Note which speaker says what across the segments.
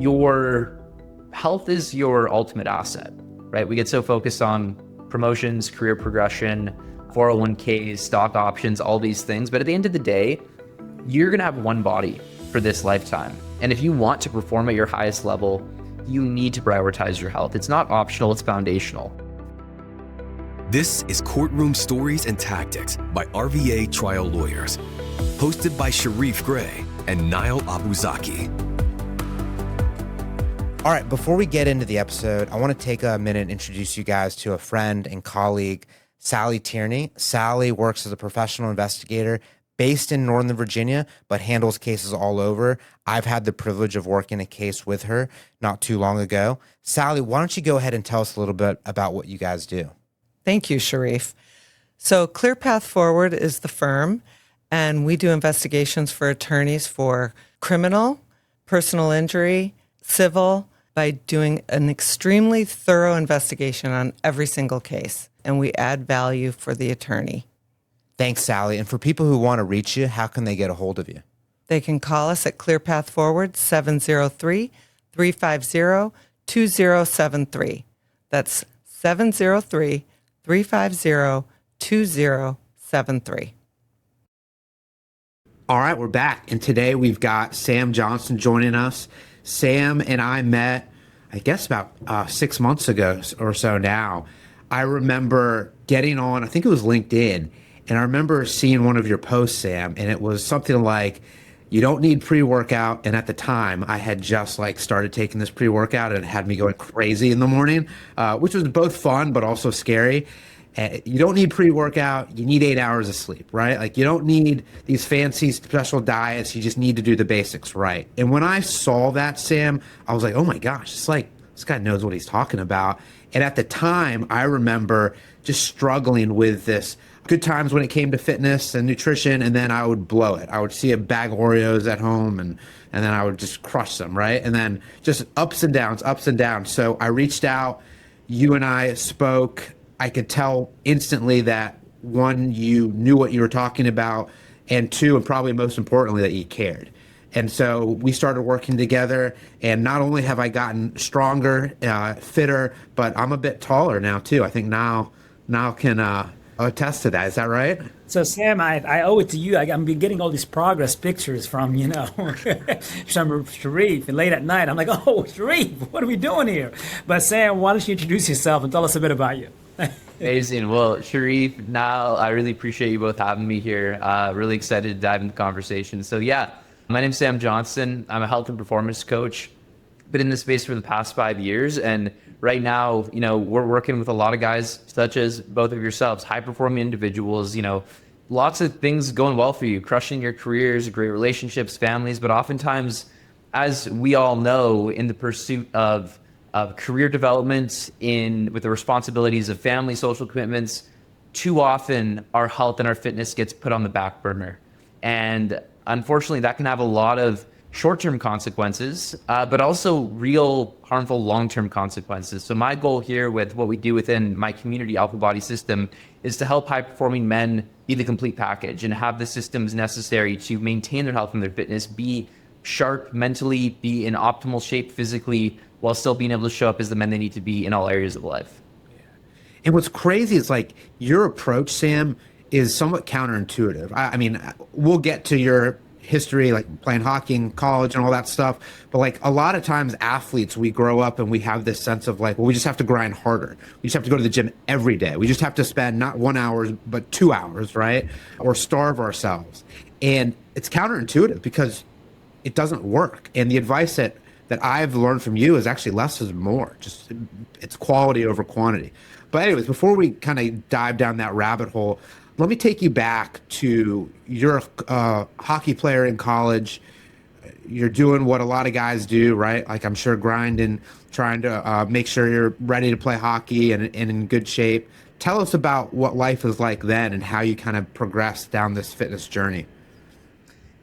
Speaker 1: your health is your ultimate asset, right? We get so focused on promotions, career progression, 401ks, stock options, all these things. But at the end of the day, you're going to have one body for this lifetime. And if you want to perform at your highest level, you need to prioritize your health. It's not optional, it's foundational.
Speaker 2: This is Courtroom Stories and Tactics by RVA Trial Lawyers, hosted by Sharif Gray and Niall Abuzaki.
Speaker 3: All right, before we get into the episode, I want to take a minute and introduce you guys to a friend and colleague, Sally Tierney. Sally works as a professional investigator based in Northern Virginia, but handles cases all over. I've had the privilege of working a case with her not too long ago. Sally, why don't you go ahead and tell us a little bit about what you guys do?
Speaker 4: Thank you, Sharif. So Clear Path Forward is the firm, and we do investigations for attorneys for criminal, personal injury, civil, by doing an extremely thorough investigation on every single case, and we add value for the attorney.
Speaker 3: Thanks, Sally. And for people who want to reach you, how can they get a hold of you?
Speaker 4: They can call us at Clear Path Forward 703-350-2073. That's 703-350-2073.
Speaker 3: All right, we're back. And today we've got Sam Johnston joining us. Sam and I met, I guess, about 6 months ago or so now. I remember getting on, I think it was LinkedIn, and I remember seeing one of your posts, Sam, and it was something like, you don't need pre-workout. And at the time, I had just started taking this pre-workout, and it had me going crazy in the morning, which was both fun but also scary. You don't need pre-workout. You need 8 hours of sleep, right? You don't need these fancy special diets. You just need to do the basics right. And when I saw that, Sam, I was like, oh my gosh, it's like this guy knows what he's talking about. And at the time, I remember just struggling with this. Good times when it came to fitness and nutrition, and then I would blow it. I would see a bag of Oreos at home, and then I would just crush them, right? And then just ups and downs, ups and downs. So I reached out. You and I spoke. I could tell instantly that, one, you knew what you were talking about, and two, and probably most importantly, that you cared. And so we started working together, and not only have I gotten stronger, fitter, but I'm a bit taller now too. I think now can attest to that. Is that right?
Speaker 5: So Sam, I owe it to you. I'm getting all these progress pictures from, Sharif. And late at night, I'm like, oh, Sharif, what are we doing here? But Sam, why don't you introduce yourself and tell us a bit about you?
Speaker 1: Amazing. Well, Sharif, Niall, I really appreciate you both having me here. Really excited to dive into the conversation. So yeah, my name's Sam Johnston. I'm a health and performance coach. Been in this space for the past 5 years. And right now, we're working with a lot of guys such as both of yourselves, high performing individuals, lots of things going well for you, crushing your careers, great relationships, families. But oftentimes, as we all know, in the pursuit of career development, with the responsibilities of family, social commitments, too often our health and our fitness gets put on the back burner. And unfortunately, that can have a lot of short-term consequences, but also real harmful long-term consequences. So my goal here with what we do within my community Alpha Body system is to help high-performing men be the complete package and have the systems necessary to maintain their health and their fitness, be sharp mentally, be in optimal shape physically, while still being able to show up as the men they need to be in all areas of life.
Speaker 3: And what's crazy is your approach, Sam, is somewhat counterintuitive. I mean, we'll get to your history, playing hockey in college and all that stuff. But a lot of times athletes, we grow up and we have this sense of we just have to grind harder. We just have to go to the gym every day. We just have to spend not 1 hour, but 2 hours, right? Or starve ourselves. And it's counterintuitive because it doesn't work. And the advice that I've learned from you is actually less is more. Just it's quality over quantity. But anyways, before we kind of dive down that rabbit hole, let me take you back to you're a hockey player in college. You're doing what a lot of guys do, right? I'm sure grinding, trying to make sure you're ready to play hockey and in good shape. Tell us about what life is like then and how you kind of progressed down this fitness journey.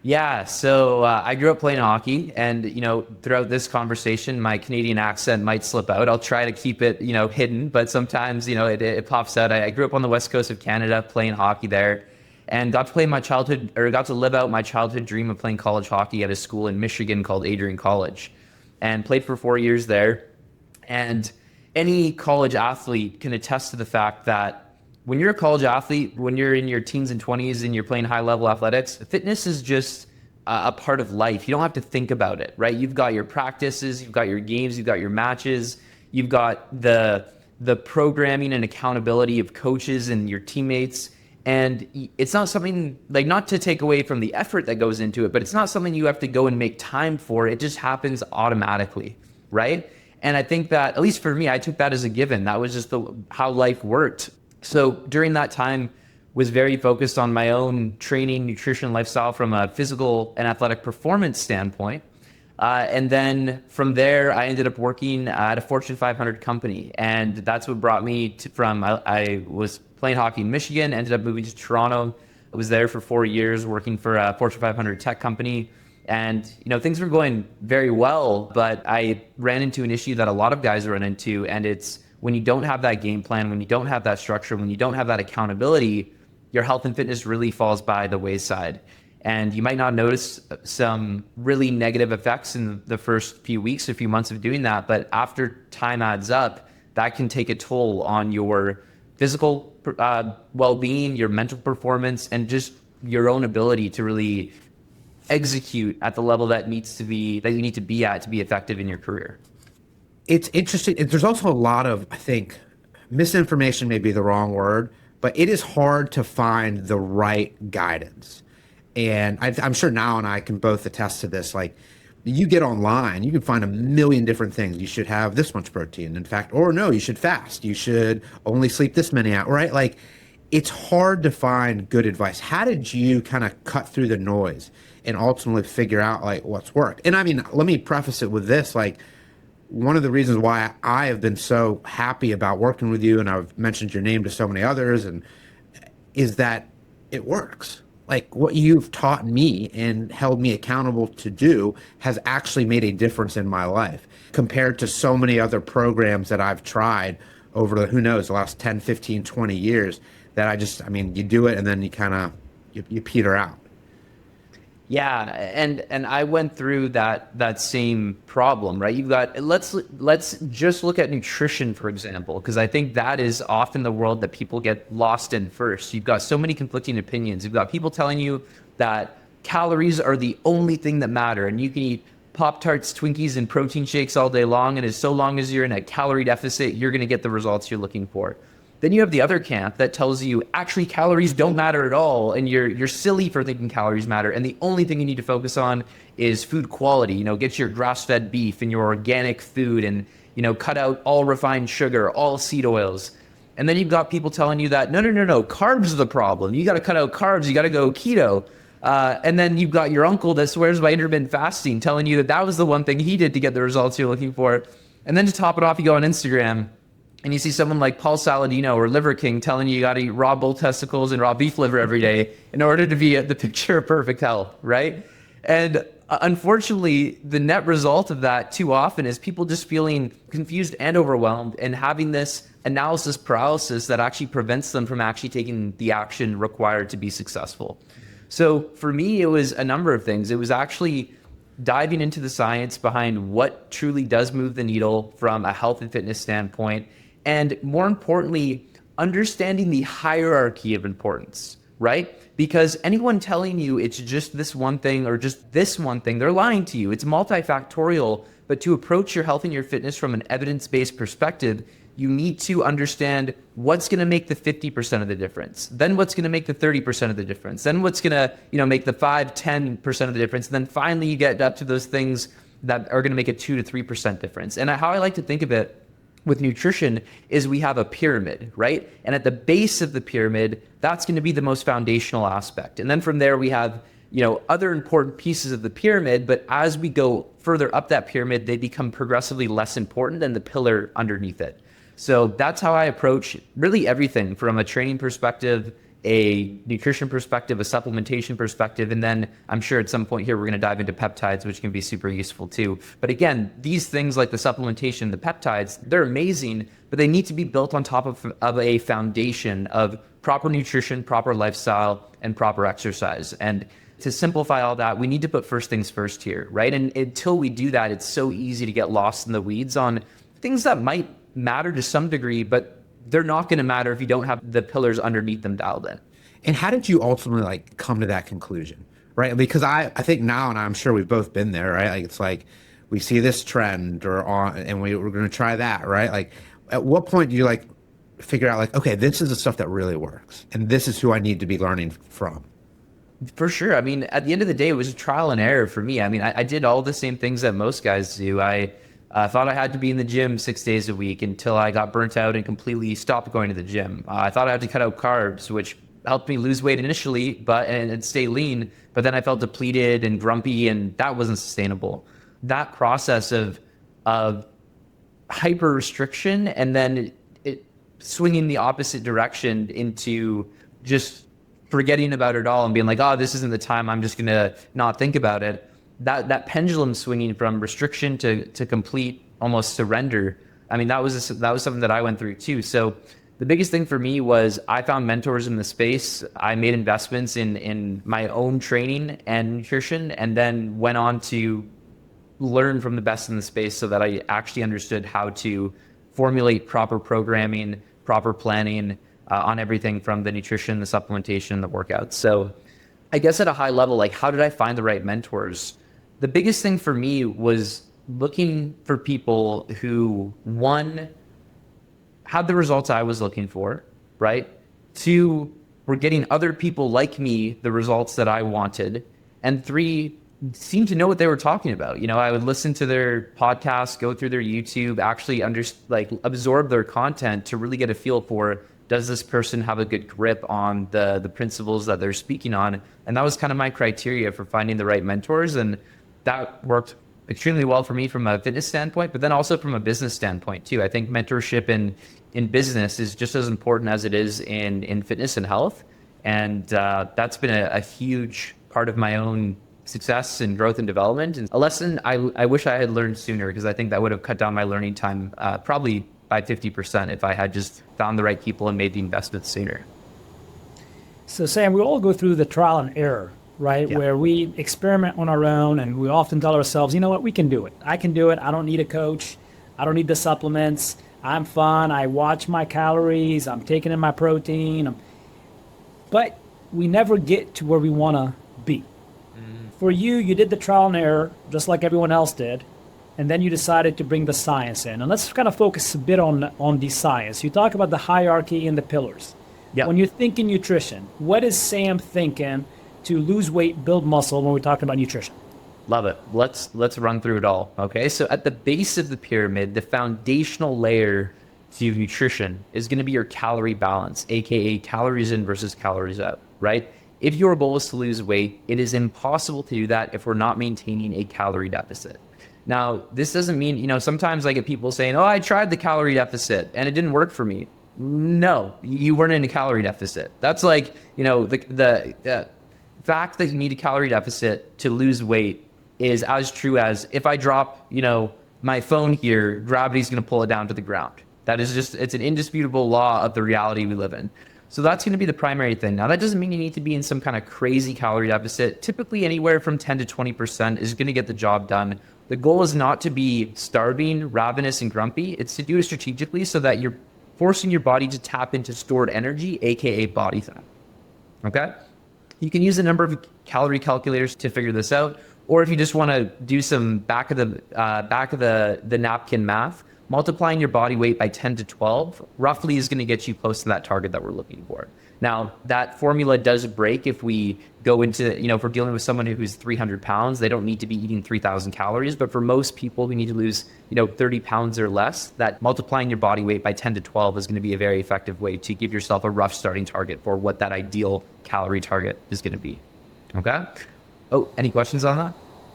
Speaker 1: Yeah, so I grew up playing hockey, and throughout this conversation, my Canadian accent might slip out. I'll try to keep it hidden, but sometimes it pops out. I grew up on the west coast of Canada playing hockey there, and got to live out my childhood dream of playing college hockey at a school in Michigan called Adrian College. and played for 4 years there. And any college athlete can attest to the fact that when you're a college athlete, when you're in your teens and 20s and you're playing high level athletics, fitness is just a part of life. You don't have to think about it, right? You've got your practices, you've got your games, you've got your matches, you've got the programming and accountability of coaches and your teammates. And it's not something, like, not to take away from the effort that goes into it, but it's not something you have to go and make time for. It just happens automatically, right? And I think that, at least for me, I took that as a given. That was just how life worked. So during that time, was very focused on my own training, nutrition, lifestyle from a physical and athletic performance standpoint. And then from there, I ended up working at a Fortune 500 company. And that's what brought me I was playing hockey in Michigan, ended up moving to Toronto. I was there for 4 years working for a Fortune 500 tech company. And, things were going very well, but I ran into an issue that a lot of guys run into. And it's when you don't have that game plan, when you don't have that structure, when you don't have that accountability, your health and fitness really falls by the wayside. And you might not notice some really negative effects in the first few weeks or few months of doing that. But after time adds up, that can take a toll on your physical well-being, your mental performance, and just your own ability to really execute at the level that you need to be at to be effective in your career.
Speaker 3: It's interesting. There's also a lot of, I think, misinformation may be the wrong word, but it is hard to find the right guidance. And I'm sure Niall and I can both attest to this. Like, you get online, you can find a million different things. You should have this much protein, in fact, or no, you should fast. You should only sleep this many hours, right? Like, it's hard to find good advice. How did you kind of cut through the noise and ultimately figure out, like, what's worked? And I mean, let me preface it with this. Like, one of the reasons why I have been so happy about working with you, and I've mentioned your name to so many others, and is that it works. Like, what you've taught me and held me accountable to do has actually made a difference in my life compared to so many other programs that I've tried over the last 10, 15, 20 years that you do it and then you kind of, you peter out.
Speaker 1: Yeah, and I went through that same problem, right? You've got, let's just look at nutrition, for example, because I think that is often the world that people get lost in first. You've got so many conflicting opinions. You've got people telling you that calories are the only thing that matter, and you can eat Pop-Tarts, Twinkies, and protein shakes all day long, and as so long as you're in a calorie deficit, you're going to get the results you're looking for. Then you have the other camp that tells you actually calories don't matter at all, and you're silly for thinking calories matter, and the only thing you need to focus on is food quality. Get your grass-fed beef and your organic food, and cut out all refined sugar, all seed oils. And then you've got people telling you that no, carbs are the problem. You got to cut out carbs. You got to go keto. And then you've got your uncle that swears by intermittent fasting, telling you that was the one thing he did to get the results you're looking for. And then to top it off, you go on Instagram and you see someone like Paul Saladino or Liver King telling you got to eat raw bull testicles and raw beef liver every day in order to be the picture of perfect health, right? And unfortunately, the net result of that too often is people just feeling confused and overwhelmed and having this analysis paralysis that actually prevents them from actually taking the action required to be successful. So for me, it was a number of things. It was actually diving into the science behind what truly does move the needle from a health and fitness standpoint. And more importantly, understanding the hierarchy of importance, right? Because anyone telling you it's just this one thing or just this one thing, they're lying to you. It's multifactorial, but to approach your health and your fitness from an evidence-based perspective, you need to understand what's going to make the 50% of the difference, then what's going to make the 30% of the difference, then what's going to make the 5-10% of the difference, and then finally you get up to those things that are going to make a 2 to 3% difference. And how I like to think of it with nutrition is we have a pyramid, right? And at the base of the pyramid, that's going to be the most foundational aspect. And then from there we have other important pieces of the pyramid, but as we go further up that pyramid, they become progressively less important than the pillar underneath it. So that's how I approach really everything from a training perspective, a nutrition perspective, a supplementation perspective, and then I'm sure at some point here we're going to dive into peptides, which can be super useful too. But again, these things like the supplementation, the peptides, they're amazing, but they need to be built on top of a foundation of proper nutrition, proper lifestyle, and proper exercise. And to simplify all that, we need to put first things first here, right? And until we do that, it's so easy to get lost in the weeds on things that might matter to some degree, but they're not going to matter if you don't have the pillars underneath them dialed in.
Speaker 3: And how did you ultimately like come to that conclusion, right? Because I think now, and I'm sure we've both been there, right? Like it's like we see this trend and we're going to try that, right? Like at what point do you like figure out like, okay, this is the stuff that really works and this is who I need to be learning from?
Speaker 1: For sure. I mean, at the end of the day, it was a trial and error for me. I mean, I did all the same things that most guys do. I thought I had to be in the gym 6 days a week until I got burnt out and completely stopped going to the gym. I thought I had to cut out carbs, which helped me lose weight initially, and stay lean. But then I felt depleted and grumpy, and that wasn't sustainable. That process of hyper restriction and then it swinging the opposite direction into just forgetting about it all and being like, oh, this isn't the time, I'm just gonna not think about it. That pendulum swinging from restriction to complete almost surrender. I mean, that was something that I went through too. So the biggest thing for me was I found mentors in the space. I made investments in my own training and nutrition, and then went on to learn from the best in the space so that I actually understood how to formulate proper programming, proper planning, on everything from the nutrition, the supplementation, the workouts. So I guess at a high level, like how did I find the right mentors? The biggest thing for me was looking for people who, one, had the results I was looking for, right? Two, were getting other people like me the results that I wanted. And three, seemed to know what they were talking about. You know, I would listen to their podcasts, go through their YouTube, actually absorb their content to really get a feel for, does this person have a good grip on the principles that they're speaking on? And that was kind of my criteria for finding the right mentors. And that worked extremely well for me from a fitness standpoint, but then also from a business standpoint too. I think mentorship in business is just as important as it is in fitness and health. And that's been a huge part of my own success and growth and development. And a lesson I wish I had learned sooner, because I think that would have cut down my learning time probably by 50% if I had just found the right people and made the investments sooner.
Speaker 5: So Sam, we all go through the trial and error, right?
Speaker 1: Yeah.
Speaker 5: Where we experiment on our own and we often tell ourselves, you know what, we can do it. I can do it. I don't need a coach. I don't need the supplements. I'm fine. I watch my calories. I'm taking in my protein. But we never get to where we want to be. For you did the trial and error just like everyone else did. And then you decided to bring the science in. And let's kind of focus a bit on the science. You talk about the hierarchy and the pillars.
Speaker 1: Yeah.
Speaker 5: When you're thinking nutrition, what is Sam thinking to lose weight, build muscle when we're talking about nutrition?
Speaker 1: Love it. Let's run through it all. Okay. So at the base of the pyramid, the foundational layer to nutrition is going to be your calorie balance, aka calories in versus calories out, right? If your goal is to lose weight, it is impossible to do that if we're not maintaining a calorie deficit. Now, this doesn't mean, you know, sometimes I get people saying, oh, I tried the calorie deficit and it didn't work for me. No, you weren't in a calorie deficit. That's like, you know, the fact that you need a calorie deficit to lose weight is as true as if I drop, you know, my phone here, gravity's going to pull it down to the ground. That is just, it's an indisputable law of the reality we live in. So that's going to be the primary thing. Now, that doesn't mean you need to be in some kind of crazy calorie deficit. Typically, anywhere from 10 to 20% is going to get the job done. The goal is not to be starving, ravenous, and grumpy. It's to do it strategically so that you're forcing your body to tap into stored energy, aka body fat. Okay? You can use a number of calorie calculators to figure this out, or if you just want to do some back of the napkin math, multiplying your body weight by 10 to 12 roughly is going to get you close to that target that we're looking for. Now, that formula does break if we go into, you know, if we're dealing with someone who's 300 pounds, they don't need to be eating 3,000 calories. But for most people who need to lose, you know, 30 pounds or less, that multiplying your body weight by 10 to 12 is going to be a very effective way to give yourself a rough starting target for what that ideal calorie target is going to be. Okay? Oh, any questions on that?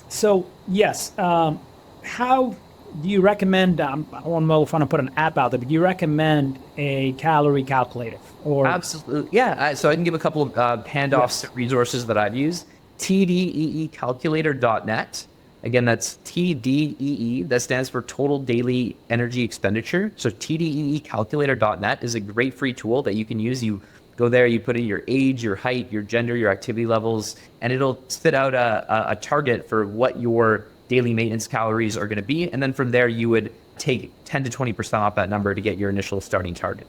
Speaker 5: So, yes. How do you recommend, I don't know if I'm going to put an app out there, but do you recommend a calorie calculator? Or
Speaker 1: Absolutely. Yeah. So I can give a couple of handoffs, resources that I've used. TDEEcalculator.net. Again, that's TDEE. That stands for Total Daily Energy Expenditure. So TDEEcalculator.net is a great free tool that you can use. You Go there, you put in your age, your height, your gender, your activity levels, and it'll spit out a target for what your daily maintenance calories are going to be. And then from there, you would take 10 to 20% off that number to get your initial starting target.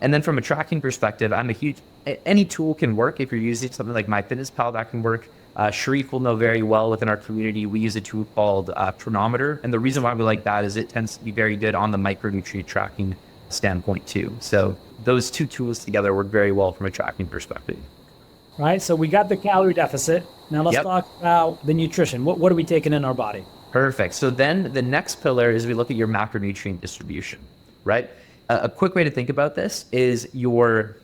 Speaker 1: And then from a tracking perspective, any tool can work. If you're using something like MyFitnessPal, that can work. Sharif will know very well within our community, we use a tool called Chronometer. And the reason why we like that is it tends to be very good on the micronutrient tracking standpoint too. So those two tools together work very well from a tracking perspective.
Speaker 5: Right. So we got the calorie deficit. Now let's talk about the nutrition. What are we taking in our body?
Speaker 1: Perfect. So then the next pillar is we look at your macronutrient distribution, right? A quick way to think about this is your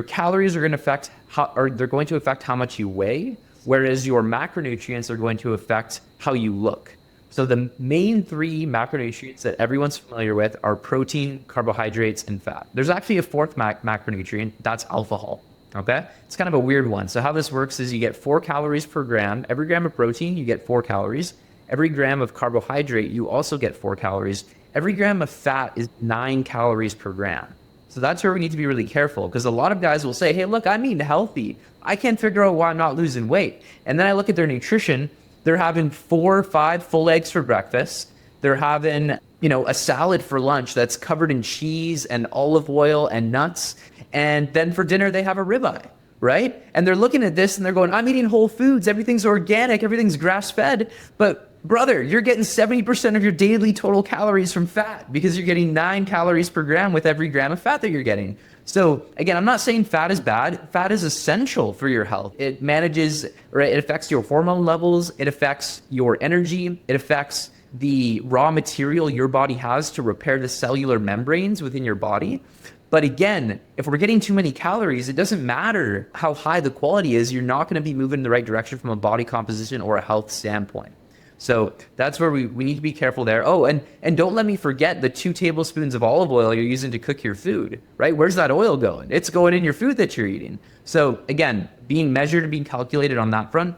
Speaker 1: calories are going to affect they're going to affect how much you weigh, whereas your macronutrients are going to affect how you look. So the main three macronutrients that everyone's familiar with are protein, carbohydrates, and fat. There's actually a fourth macronutrient, that's alcohol. Okay? It's kind of a weird one. So how this works is you get 4 calories per gram. Every gram of protein, you get 4 calories. Every gram of carbohydrate, you also get 4 calories. Every gram of fat is 9 calories per gram. So that's where we need to be really careful, because a lot of guys will say, hey, look, I'm eating healthy. I can't figure out why I'm not losing weight. And then I look at their nutrition. They're having 4 or 5 full eggs for breakfast. They're having, a salad for lunch that's covered in cheese and olive oil and nuts. And then for dinner, they have a ribeye, right? And they're looking at this and they're going, I'm eating whole foods. Everything's organic. Everything's grass-fed. But brother, you're getting 70% of your daily total calories from fat, because you're getting 9 calories per gram with every gram of fat that you're getting. So again, I'm not saying fat is bad. Fat is essential for your health. It manages, right? It affects your hormone levels. It affects your energy. It affects the raw material your body has to repair the cellular membranes within your body. But again, if we're getting too many calories, it doesn't matter how high the quality is. You're not going to be moving in the right direction from a body composition or a health standpoint. So that's where we need to be careful there. Oh, and don't let me forget the 2 tablespoons of olive oil you're using to cook your food, right? Where's that oil going? It's going in your food that you're eating. So again, being measured and being calculated on that front.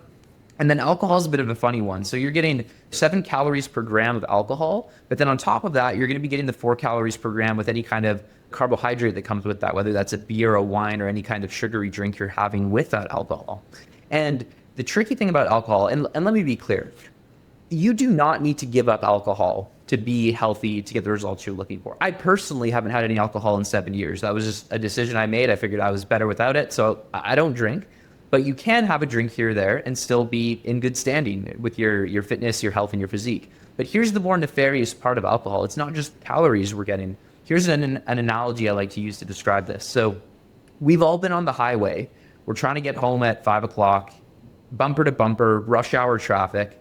Speaker 1: And then alcohol is a bit of a funny one. So you're getting 7 calories per gram of alcohol, but then on top of that, you're going to be getting the 4 calories per gram with any kind of carbohydrate that comes with that, whether that's a beer, a wine, or any kind of sugary drink you're having with that alcohol. And the tricky thing about alcohol, and let me be clear, you do not need to give up alcohol to be healthy, to get the results you're looking for. I personally haven't had any alcohol in 7 years. That was just a decision I made. I figured I was better without it. So I don't drink, but you can have a drink here or there and still be in good standing with your fitness, your health, and your physique. But here's the more nefarious part of alcohol. It's not just calories we're getting. Here's an analogy I like to use to describe this. So we've all been on the highway. We're trying to get home at 5 o'clock, bumper to bumper, rush hour traffic.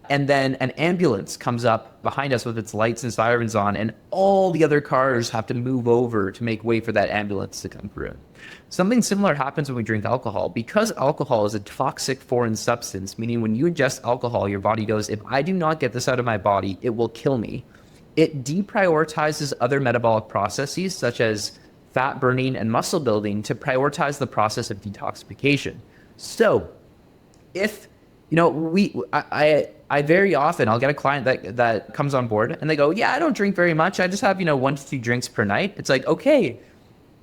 Speaker 1: And then an ambulance comes up behind us with its lights and sirens on, and all the other cars have to move over to make way for that ambulance to come through. Something similar happens when we drink alcohol. Because alcohol is a toxic foreign substance, meaning when you ingest alcohol, your body goes, if I do not get this out of my body, it will kill me. It deprioritizes other metabolic processes, such as fat burning and muscle building, to prioritize the process of detoxification. So if, I very often, I'll get a client that comes on board and they go, yeah, I don't drink very much. I just have, 1 to 2 drinks per night. It's like, okay,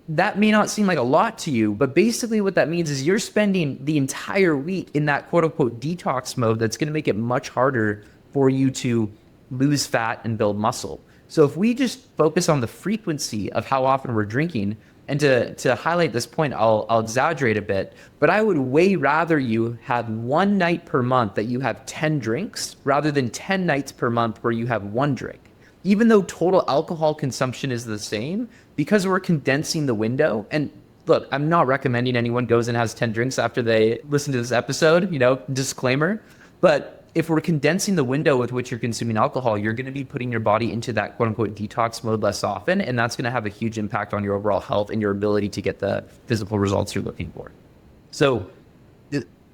Speaker 1: that may not seem like a lot to you, but basically what that means is you're spending the entire week in that quote unquote detox mode that's going to make it much harder for you to lose fat and build muscle. So if we just focus on the frequency of how often we're drinking, and to highlight this point, I'll exaggerate a bit, but I would way rather you have 1 night per month that you have 10 drinks rather than 10 nights per month where you have 1 drink. Even though total alcohol consumption is the same, because we're condensing the window, and look, I'm not recommending anyone goes and has 10 drinks after they listen to this episode, disclaimer, but if we're condensing the window with which you're consuming alcohol, you're going to be putting your body into that quote unquote detox mode less often. And that's going to have a huge impact on your overall health and your ability to get the physical results you're looking for. So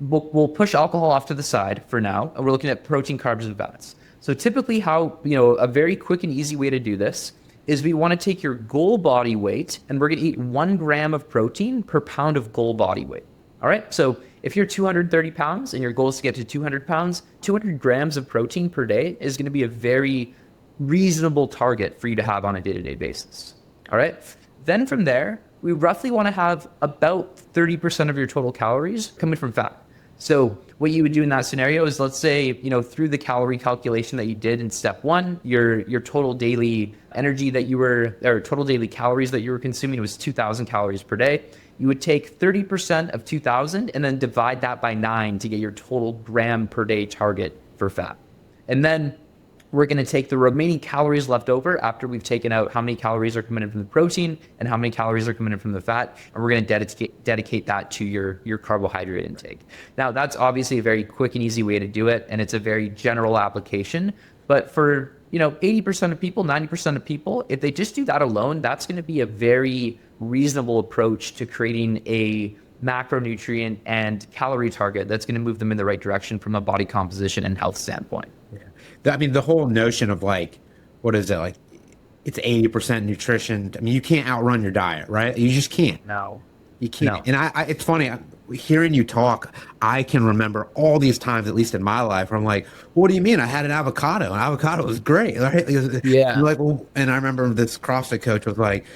Speaker 1: we'll push alcohol off to the side for now. And we're looking at protein, carbs, and fats. So typically how, a very quick and easy way to do this is we want to take your goal body weight and we're going to eat 1 gram of protein per pound of goal body weight. All right. So if you're 230 pounds and your goal is to get to 200 pounds, 200 grams of protein per day is going to be a very reasonable target for you to have on a day-to-day basis. All right. Then from there, we roughly want to have about 30% of your total calories coming from fat. So what you would do in that scenario is, let's say, through the calorie calculation that you did in step one, your total daily energy or total daily calories that you were consuming was 2,000 calories per day. You would take 30% of 2,000 and then divide that by 9 to get your total gram per day target for fat. And then we're going to take the remaining calories left over after we've taken out how many calories are coming in from the protein and how many calories are coming in from the fat, and we're going to dedicate that to your carbohydrate intake. Now, that's obviously a very quick and easy way to do it, and it's a very general application. But for 80% of people, 90% of people, if they just do that alone, that's going to be a very reasonable approach to creating a macronutrient and calorie target that's going to move them in the right direction from a body composition and health standpoint.
Speaker 3: I mean, the whole notion of what is it? Like, it's 80% nutrition. I mean, you can't outrun your diet, right? You just can't.
Speaker 1: No.
Speaker 3: You can't.
Speaker 1: No.
Speaker 3: And it's funny, hearing you talk, I can remember all these times, at least in my life, where I'm like, what do you mean? I had an avocado, and avocado was great. Right?
Speaker 1: Yeah.
Speaker 3: Like, well, and I remember this CrossFit coach was like,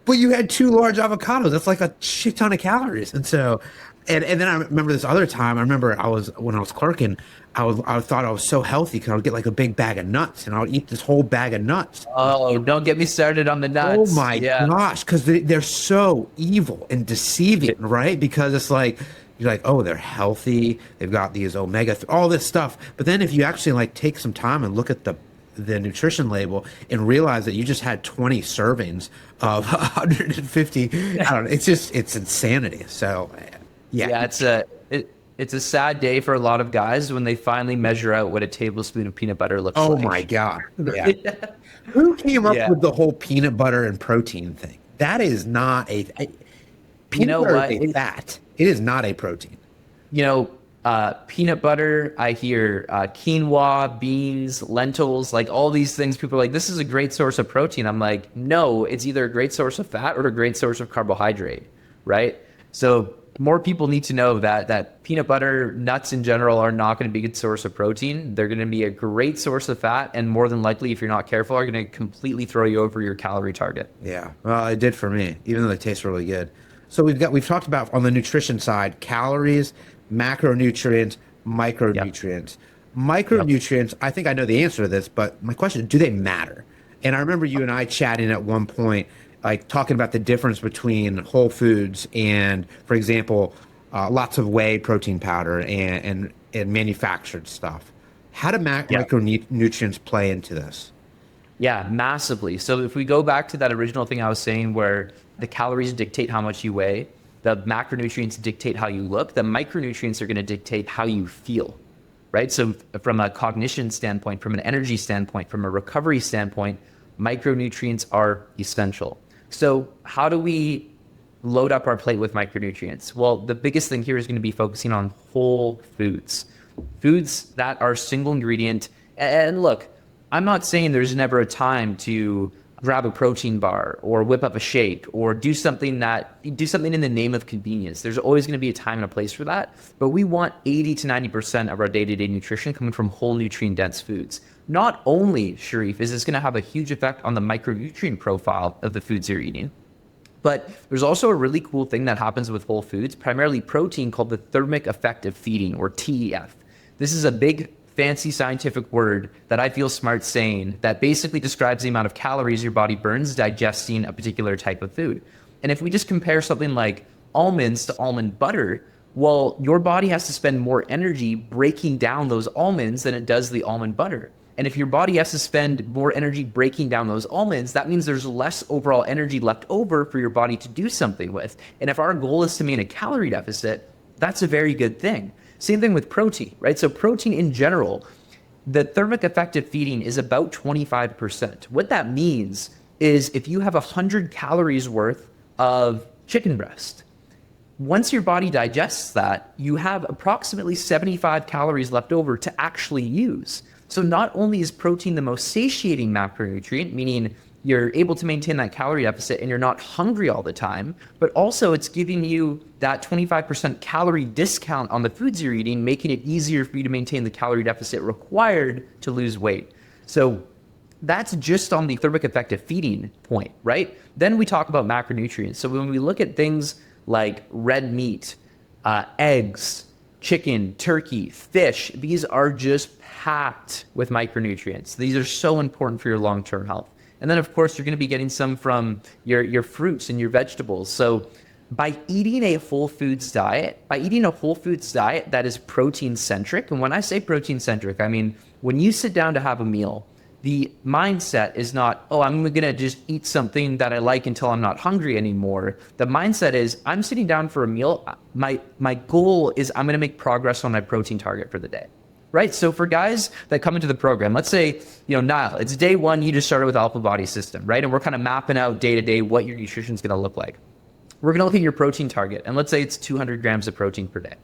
Speaker 3: but you had 2 large avocados. That's like a shit ton of calories. And so, and then I remember this other time. I remember when I was clerking, I thought I was so healthy because I would get like a big bag of nuts, and I would eat this whole bag of nuts.
Speaker 1: Oh, don't get me started on the nuts.
Speaker 3: Oh my gosh, because they're so evil and deceiving, right? Because it's like, you're like, oh, they're healthy. They've got these omega, all this stuff. But then if you actually take some time and look at the nutrition label and realize that you just had 20 servings of 150, I don't know. It's insanity. So yeah,
Speaker 1: it's a sad day for a lot of guys when they finally measure out what a tablespoon of peanut butter looks like.
Speaker 3: Oh my God. Yeah. Who came up with the whole peanut butter and protein thing? That is not peanut butter is a fat. It is not a protein.
Speaker 1: Peanut butter, I hear quinoa, beans, lentils, like all these things. People are like, this is a great source of protein. I'm like, no, it's either a great source of fat or a great source of carbohydrate, right? So more people need to know that peanut butter, nuts in general, are not going to be a good source of protein. They're going to be a great source of fat, and more than likely, if you're not careful, are going to completely throw you over your calorie target.
Speaker 3: Yeah, well, it did for me, even though they taste really good. So we've talked about, on the nutrition side, calories, macronutrients, micronutrients. Micronutrients, I think I know the answer to this, but my question is, do they matter? And I remember you and I chatting at one point, like talking about the difference between whole foods and, for example, lots of whey protein powder and manufactured stuff. How do micronutrients play into this?
Speaker 1: Yeah, massively. So if we go back to that original thing I was saying, where the calories dictate how much you weigh, the macronutrients dictate how you look, the micronutrients are going to dictate how you feel, right? So from a cognition standpoint, from an energy standpoint, from a recovery standpoint, micronutrients are essential. So how do we load up our plate with micronutrients? Well, the biggest thing here is going to be focusing on whole foods that are single ingredient. And look, I'm not saying there's never a time to grab a protein bar or whip up a shake or do something in the name of convenience. There's always going to be a time and a place for that. But we want 80 to 90% of our day-to-day nutrition coming from whole nutrient dense foods. Not only, Sharif, is this going to have a huge effect on the micronutrient profile of the foods you're eating, but there's also a really cool thing that happens with whole foods, primarily protein, called the thermic effect of feeding, or TEF. This is a big fancy scientific word that I feel smart saying that basically describes the amount of calories your body burns digesting a particular type of food. And if we just compare something like almonds to almond butter, well, your body has to spend more energy breaking down those almonds than it does the almond butter. And if your body has to spend more energy breaking down those almonds, that means there's less overall energy left over for your body to do something with. And if our goal is to maintain a calorie deficit, that's a very good thing. Same thing with protein, right? So protein in general, the thermic effect of feeding is about 25%. What that means is if you have 100 calories worth of chicken breast, once your body digests that, you have approximately 75 calories left over to actually use. So not only is protein the most satiating macronutrient, meaning you're able to maintain that calorie deficit and you're not hungry all the time, but also it's giving you that 25% calorie discount on the foods you're eating, making it easier for you to maintain the calorie deficit required to lose weight. So That's just on the thermic effective feeding point, right? Then we talk about macronutrients. So when we look at things like red meat, eggs, chicken, turkey, fish, these are just packed with micronutrients. These are so important for your long-term health. And then, of course, you're going to be getting some from your fruits and your vegetables. So by eating a whole foods diet, that is protein centric, and when I say protein centric, I mean when you sit down to have a meal, the mindset is not, oh, I'm going to just eat something that I like until I'm not hungry anymore. The mindset is, I'm sitting down for a meal. My goal is I'm going to make progress on my protein target for the day, right? So for guys that come into the program, let's say, Niall, it's day one, you just started with Alpha Body System, right? And we're kind of mapping out day to day what your nutrition is going to look like. We're going to look at your protein target, and let's say it's 200 grams of protein per day.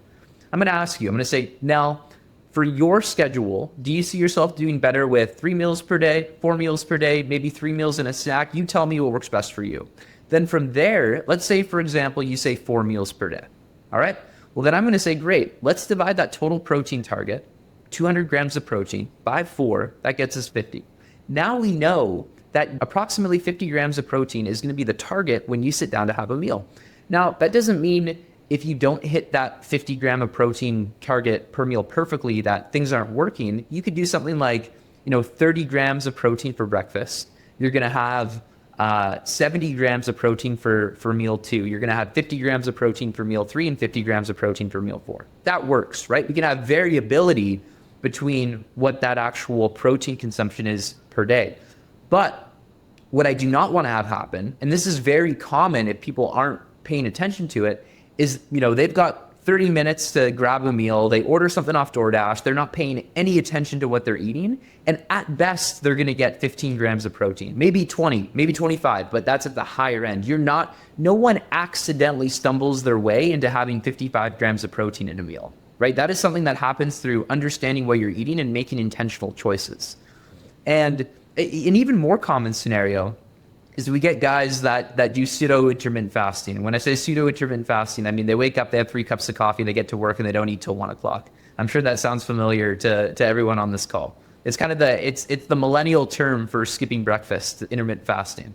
Speaker 1: I'm going to ask you, I'm going to say, Nell, for your schedule, do you see yourself doing better with 3 meals per day, 4 meals per day, maybe 3 meals and a snack? You tell me what works best for you. Then from there, let's say, for example, you say 4 meals per day. All right? Well, then I'm going to say, great, let's divide that total protein target, 200 grams of protein, by 4. That gets us 50. Now we know that approximately 50 grams of protein is going to be the target when you sit down to have a meal. Now, that doesn't mean if you don't hit that 50 gram of protein target per meal perfectly, that things aren't working. You could do something like, 30 grams of protein for breakfast. You're going to have 70 grams of protein for meal 2. You're going to have 50 grams of protein for meal 3 and 50 grams of protein for meal 4. That works, right? We can have variability between what that actual protein consumption is per day. But what I do not want to have happen, and this is very common if people aren't paying attention to it, is, they've got 30 minutes to grab a meal. They order something off DoorDash. They're not paying any attention to what they're eating. And at best, they're going to get 15 grams of protein, maybe 20, maybe 25, but that's at the higher end. No one accidentally stumbles their way into having 55 grams of protein in a meal, right? That is something that happens through understanding what you're eating and making intentional choices. And an even more common scenario is we get guys that do pseudo-intermittent fasting. And when I say pseudo-intermittent fasting, I mean they wake up, they have 3 cups of coffee, they get to work, and they don't eat till 1 o'clock. I'm sure that sounds familiar to everyone on this call. It's kind of it's the millennial term for skipping breakfast, intermittent fasting.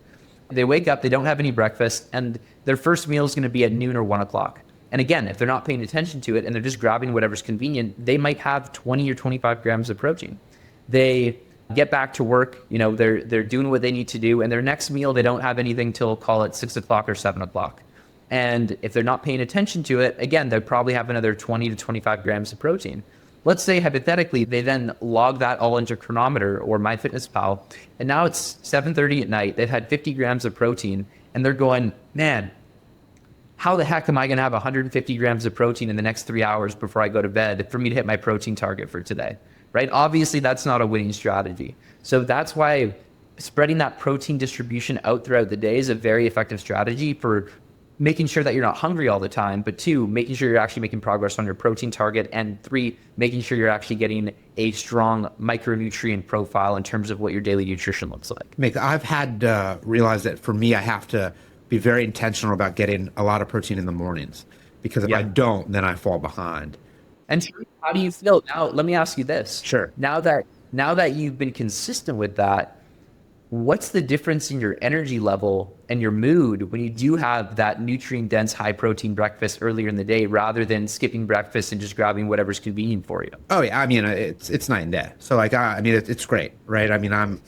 Speaker 1: They wake up, they don't have any breakfast, and their first meal is going to be at noon or 1 o'clock. And again, if they're not paying attention to it and they're just grabbing whatever's convenient, they might have 20 or 25 grams of protein. They get back to work, they're doing what they need to do, and their next meal, they don't have anything till, call it 6 o'clock or 7 o'clock. And if they're not paying attention to it, again, they'll probably have another 20 to 25 grams of protein. Let's say, hypothetically, they then log that all into Chronometer or MyFitnessPal, and now it's 7:30 at night, they've had 50 grams of protein, and they're going, man, how the heck am I going to have 150 grams of protein in the next 3 hours before I go to bed for me to hit my protein target for today? Right? Obviously, that's not a winning strategy. So that's why spreading that protein distribution out throughout the day is a very effective strategy for making sure that you're not hungry all the time, but 2, making sure you're actually making progress on your protein target, and 3, making sure you're actually getting a strong micronutrient profile in terms of what your daily nutrition looks like.
Speaker 3: I've had to realize that for me, I have to be very intentional about getting a lot of protein in the mornings, because if I don't, then I fall behind.
Speaker 1: And how do you feel now? Let me ask you this.
Speaker 3: Sure.
Speaker 1: Now that you've been consistent with that, what's the difference in your energy level and your mood when you do have that nutrient dense, high protein breakfast earlier in the day, rather than skipping breakfast and just grabbing whatever's convenient for you?
Speaker 3: Oh yeah, I mean it's night and day. So it's great, right? I mean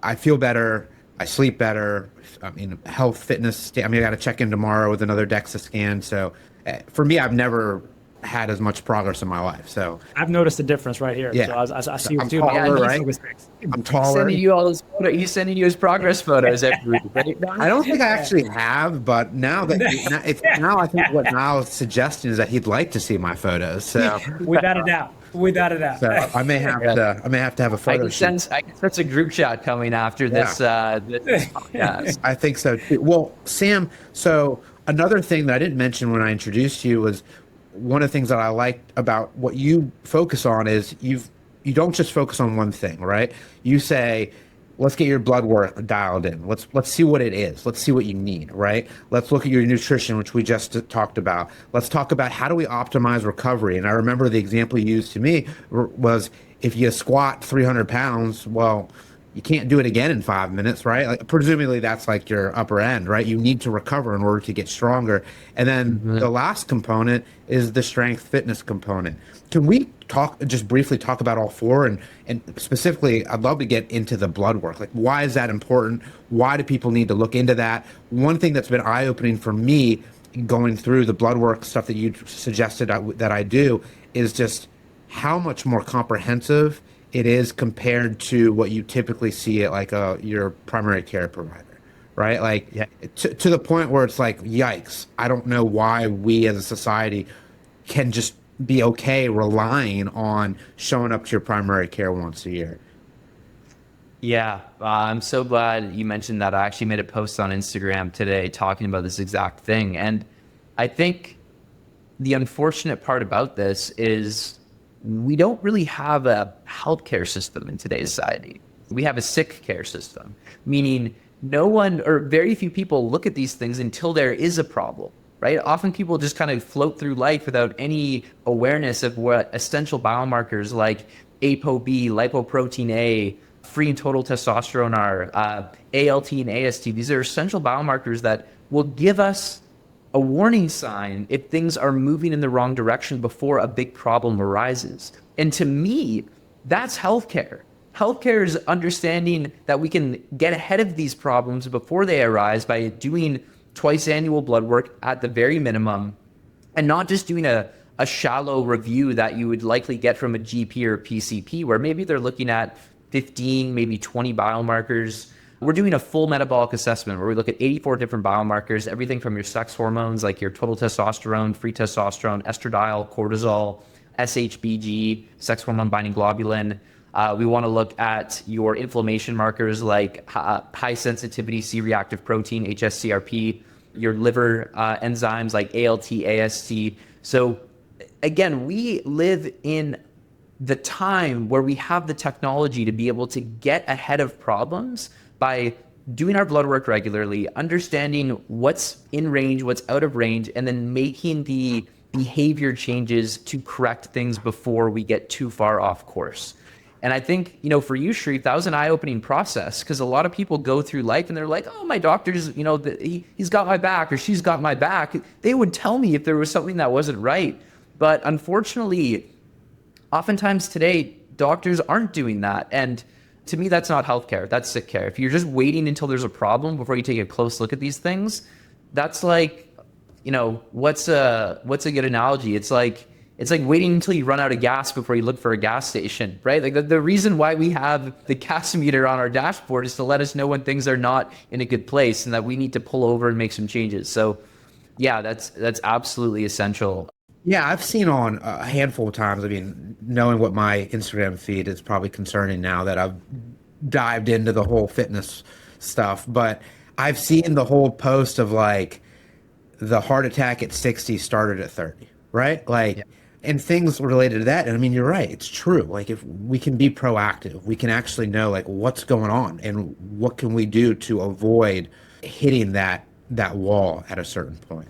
Speaker 3: I feel better, I sleep better. I mean health, fitness. I got to check in tomorrow with another DEXA scan. So for me, I've never had as much progress in my life. So
Speaker 5: I've noticed a difference right here.
Speaker 3: Yeah.
Speaker 5: So I see you
Speaker 3: I'm
Speaker 5: too.
Speaker 3: taller, right? I'm taller.
Speaker 1: He's sending you his progress photos every week, right?
Speaker 3: I don't think I actually have, but now I think what Niall is suggesting is that he'd like to see my photos. So
Speaker 5: Without a doubt.
Speaker 3: So I may have to have a photo shoot.
Speaker 1: I can sense a group chat coming after this podcast.
Speaker 3: I think so too. Well, Sam, so another thing that I didn't mention when I introduced you was one of the things that I liked about what you focus on is you don't just focus on one thing, right? You say, let's get your blood work dialed in. Let's see what it is. Let's see what you need, right? Let's look at your nutrition, which we just talked about. Let's talk about how do we optimize recovery. And I remember the example you used to me was if you squat 300 pounds, well, you can't do it again in 5 minutes, right? Like, presumably that's like your upper end, right? You need to recover in order to get stronger. And then the last component is the strength fitness component. Can we just briefly talk about all four? And specifically, I'd love to get into the blood work. Like, why is that important? Why do people need to look into that? One thing that's been eye-opening for me going through the blood work stuff that you suggested that I do is just how much more comprehensive it is compared to what you typically see at like your primary care provider, right? Like to the point where it's like, yikes, I don't know why we as a society can just be okay relying on showing up to your primary care once a year.
Speaker 1: Yeah, I'm so glad you mentioned that. I actually made a post on Instagram today talking about this exact thing. And I think the unfortunate part about this is we don't really have a healthcare system in today's society. We have a sick care system, meaning no one or very few people look at these things until there is a problem, right? Often people just kind of float through life without any awareness of what essential biomarkers like ApoB, lipoprotein A, free and total testosterone are, ALT and AST. These are essential biomarkers that will give us a warning sign if things are moving in the wrong direction before a big problem arises. And to me, that's healthcare. Healthcare is understanding that we can get ahead of these problems before they arise by doing twice annual blood work at the very minimum, and not just doing a shallow review that you would likely get from a GP or a PCP, where maybe they're looking at 15, maybe 20 biomarkers. We're doing a full metabolic assessment where we look at 84 different biomarkers, everything from your sex hormones like your total testosterone, free testosterone, estradiol, cortisol, SHBG, sex hormone binding globulin. We want to look at your inflammation markers like high sensitivity C-reactive protein, HSCRP, your liver enzymes like ALT, AST. So again, we live in the time where we have the technology to be able to get ahead of problems by doing our blood work regularly, understanding what's in range, what's out of range, and then making the behavior changes to correct things before we get too far off course. And I think, for you, Sharif, that was an eye-opening process, because a lot of people go through life and they're like, oh, my doctor's, he's got my back or she's got my back. They would tell me if there was something that wasn't right. But unfortunately, oftentimes today, doctors aren't doing that. And to me, that's not healthcare. That's sick care. If you're just waiting until there's a problem before you take a close look at these things, that's like, what's a good analogy? It's like waiting until you run out of gas before you look for a gas station, right? Like the reason why we have the gas meter on our dashboard is to let us know when things are not in a good place and that we need to pull over and make some changes. So yeah, that's absolutely essential.
Speaker 3: Yeah, I've seen on a handful of times. I mean, knowing what my Instagram feed is probably concerning now that I've dived into the whole fitness stuff, but I've seen the whole post of like the heart attack at 60 started at 30, right? Like, yeah. And things related to that. And I mean, you're right. It's true. Like if we can be proactive, we can actually know like what's going on and what can we do to avoid hitting that wall at a certain point.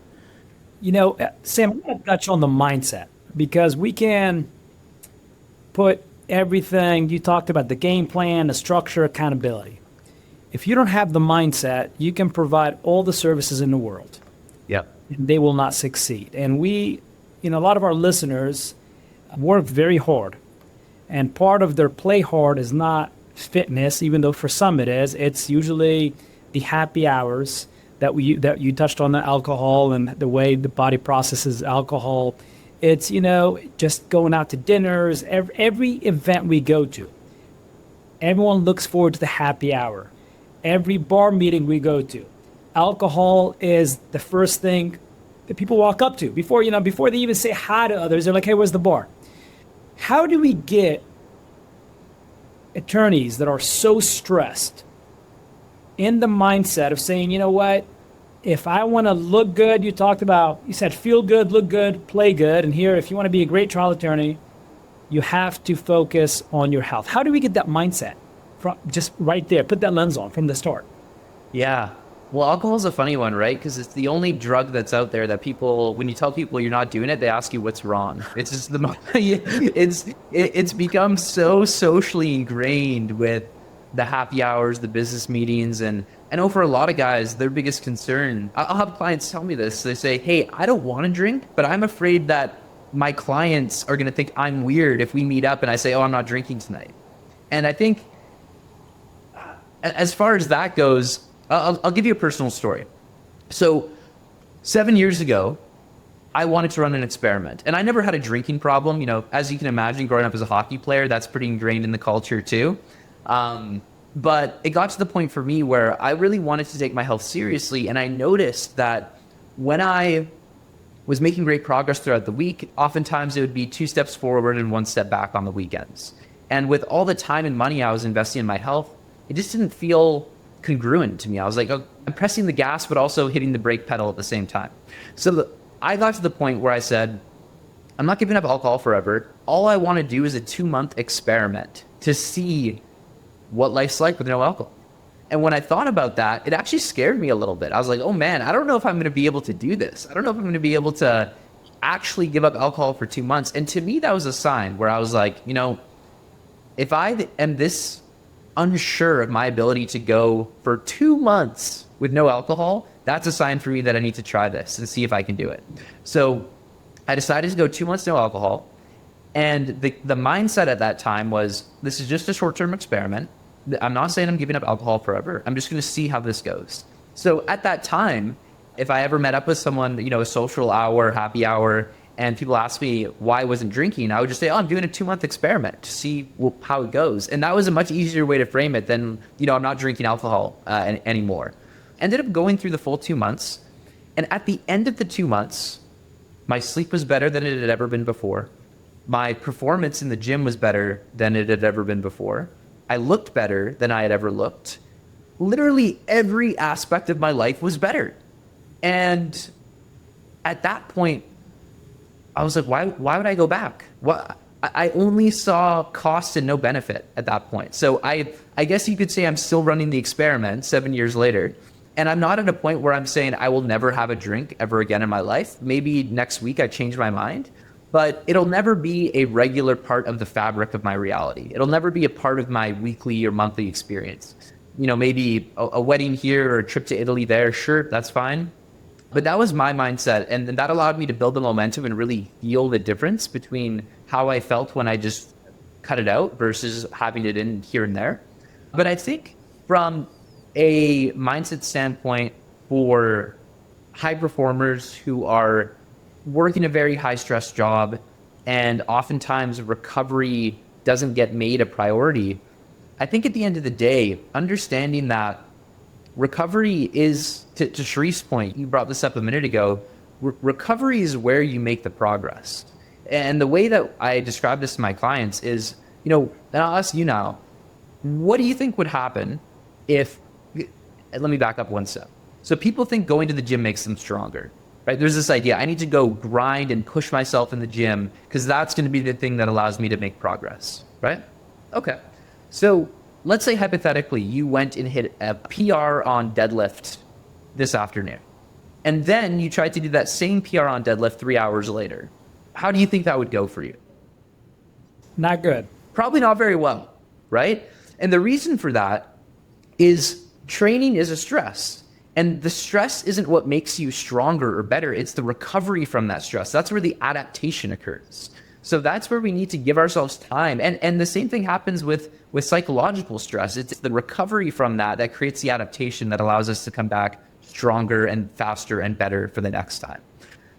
Speaker 5: Sam, I want to touch on the mindset, because we can put everything you talked about, the game plan, the structure, accountability. If you don't have the mindset, you can provide all the services in the world.
Speaker 1: Yep.
Speaker 5: And they will not succeed. And we, a lot of our listeners work very hard. And part of their play hard is not fitness, even though for some it is. It's usually the happy hours that you touched on, the alcohol and the way the body processes alcohol. It's, just going out to dinners, every event we go to. Everyone looks forward to the happy hour. Every bar meeting we go to, alcohol is the first thing that people walk up to. Before they even say hi to others, they're like, hey, where's the bar? How do we get attorneys that are so stressed in the mindset of saying, you know what, if I want to look good, you said feel good, look good, play good. And here, if you want to be a great trial attorney, you have to focus on your health. How do we get that mindset from just right there, put that lens on from the start?
Speaker 1: Yeah. Well, alcohol is a funny one, right? Because it's the only drug that's out there that people, when you tell people you're not doing it, they ask you what's wrong. It's just it's become so socially ingrained with the happy hours, the business meetings. And I know for a lot of guys, their biggest concern, I'll have clients tell me this. They say, hey, I don't want to drink, but I'm afraid that my clients are going to think I'm weird if we meet up and I say, oh, I'm not drinking tonight. And I think as far as that goes, I'll give you a personal story. So 7 years ago, I wanted to run an experiment, and I never had a drinking problem. You know, as you can imagine, growing up as a hockey player, that's pretty ingrained in the culture too. But it got to the point for me where I really wanted to take my health seriously, and I noticed that when I was making great progress throughout the week, oftentimes it would be 2 steps forward and 1 step back on the weekends. And with all the time and money I was investing in my health, it just didn't feel congruent to me. I was like, oh, I'm pressing the gas, but also hitting the brake pedal at the same time. So I got to the point where I said, I'm not giving up alcohol forever. All I want to do is a 2-month experiment to see what life's like with no alcohol. And when I thought about that, it actually scared me a little bit. I was like, oh man, I don't know if I'm going to be able to do this. I don't know if I'm going to be able to actually give up alcohol for 2 months. And to me, that was a sign where I was like, you know, if I am this unsure of my ability to go for 2 months with no alcohol, that's a sign for me that I need to try this and see if I can do it. So I decided to go 2 months no alcohol. And the mindset at that time was, this is just a short-term experiment. I'm not saying I'm giving up alcohol forever. I'm just going to see how this goes. So at that time, if I ever met up with someone, you know, a social hour, happy hour, and people ask me why I wasn't drinking, I would just say, oh, I'm doing a 2-month experiment to see how it goes. And that was a much easier way to frame it than, you know, I'm not drinking alcohol anymore. Ended up going through the full 2 months. And at the end of the 2 months, my sleep was better than it had ever been before. My performance in the gym was better than it had ever been before. I looked better than I had ever looked. Literally every aspect of my life was better. And at that point, I was like, why would I go back? I only saw cost and no benefit at that point. So I guess you could say I'm still running the experiment 7 years later. And I'm not at a point where I'm saying I will never have a drink ever again in my life. Maybe next week I change my mind, but it'll never be a regular part of the fabric of my reality. It'll never be a part of my weekly or monthly experience. You know, maybe a wedding here or a trip to Italy there, sure, that's fine. But that was my mindset, and that allowed me to build the momentum and really feel the difference between how I felt when I just cut it out versus having it in here and there. But I think from a mindset standpoint for high performers who are working a very high stress job and oftentimes recovery doesn't get made a priority, I think at the end of the day, understanding that recovery is, to Sharif's point, you brought this up a minute ago, recovery is where you make the progress. And the way that I describe this to my clients is, you know, and I'll ask you now, what do you think would happen if, let me back up 1 step. So people think going to the gym makes them stronger, right? There's this idea, I need to go grind and push myself in the gym because that's going to be the thing that allows me to make progress, right? Okay. So let's say hypothetically you went and hit a PR on deadlift this afternoon, and then you tried to do that same PR on deadlift 3 hours later. How do you think that would go for you?
Speaker 5: Not good.
Speaker 1: Probably not very well, right? And the reason for that is training is a stress. And the stress isn't what makes you stronger or better. It's the recovery from that stress. That's where the adaptation occurs. So that's where we need to give ourselves time. And the same thing happens with psychological stress. It's the recovery from that creates the adaptation that allows us to come back stronger and faster and better for the next time.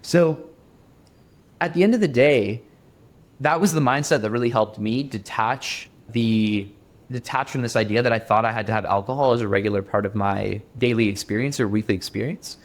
Speaker 1: So at the end of the day, that was the mindset that really helped me detach from this idea that I thought I had to have alcohol as a regular part of my daily experience or weekly experience.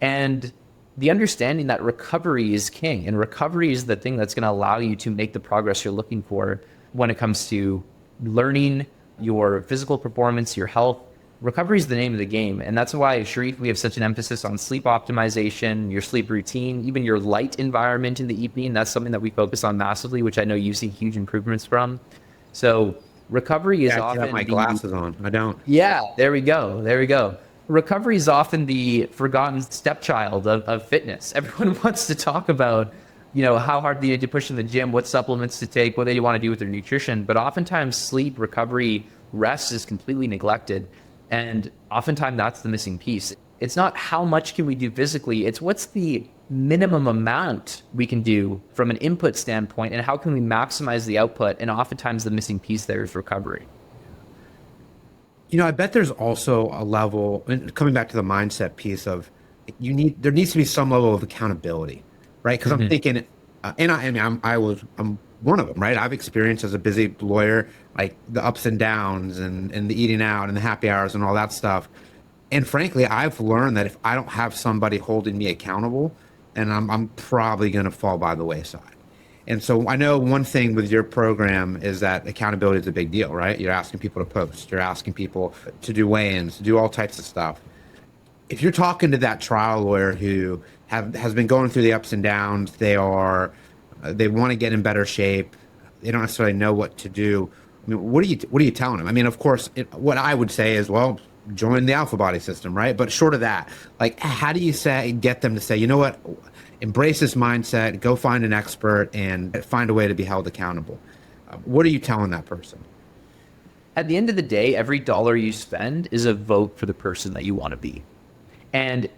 Speaker 1: And the understanding that recovery is king, and recovery is the thing that's going to allow you to make the progress you're looking for when it comes to learning, your physical performance, your health. Recovery is the name of the game. And that's why, Sharif, we have such an emphasis on sleep optimization, your sleep routine, even your light environment in the evening. That's something that we focus on massively, which I know you see huge improvements from. So recovery is often... I have
Speaker 3: my glasses on. I don't.
Speaker 1: Yeah, there we go. Recovery is often the forgotten stepchild of fitness. Everyone wants to talk about, you know, how hard they need to push in the gym, what supplements to take, what they want to do with their nutrition. But oftentimes sleep, recovery, rest is completely neglected. And oftentimes that's the missing piece. It's not how much can we do physically, it's what's the minimum amount we can do from an input standpoint, and how can we maximize the output. And oftentimes the missing piece there is recovery.
Speaker 3: You know, I bet there's also a level, and coming back to the mindset piece of there needs to be some level of accountability, right? Because I'm thinking, I'm one of them, right? I've experienced as a busy lawyer, like the ups and downs and the eating out and the happy hours and all that stuff. And frankly, I've learned that if I don't have somebody holding me accountable, then I'm probably going to fall by the wayside. And so I know one thing with your program is that accountability is a big deal, right? You're asking people to post, you're asking people to do weigh-ins, to do all types of stuff. If you're talking to that trial lawyer who has been going through the ups and downs, they want to get in better shape, they don't necessarily know what to do. I mean, what are you telling them? I mean, of course, what I would say is, well, join the Alpha Body system, right? But short of that, like, how do you get them to say, you know what, embrace this mindset, go find an expert, and find a way to be held accountable? What are you telling that person?
Speaker 1: At the end of the day, every dollar you spend is a vote for the person that you want to be. And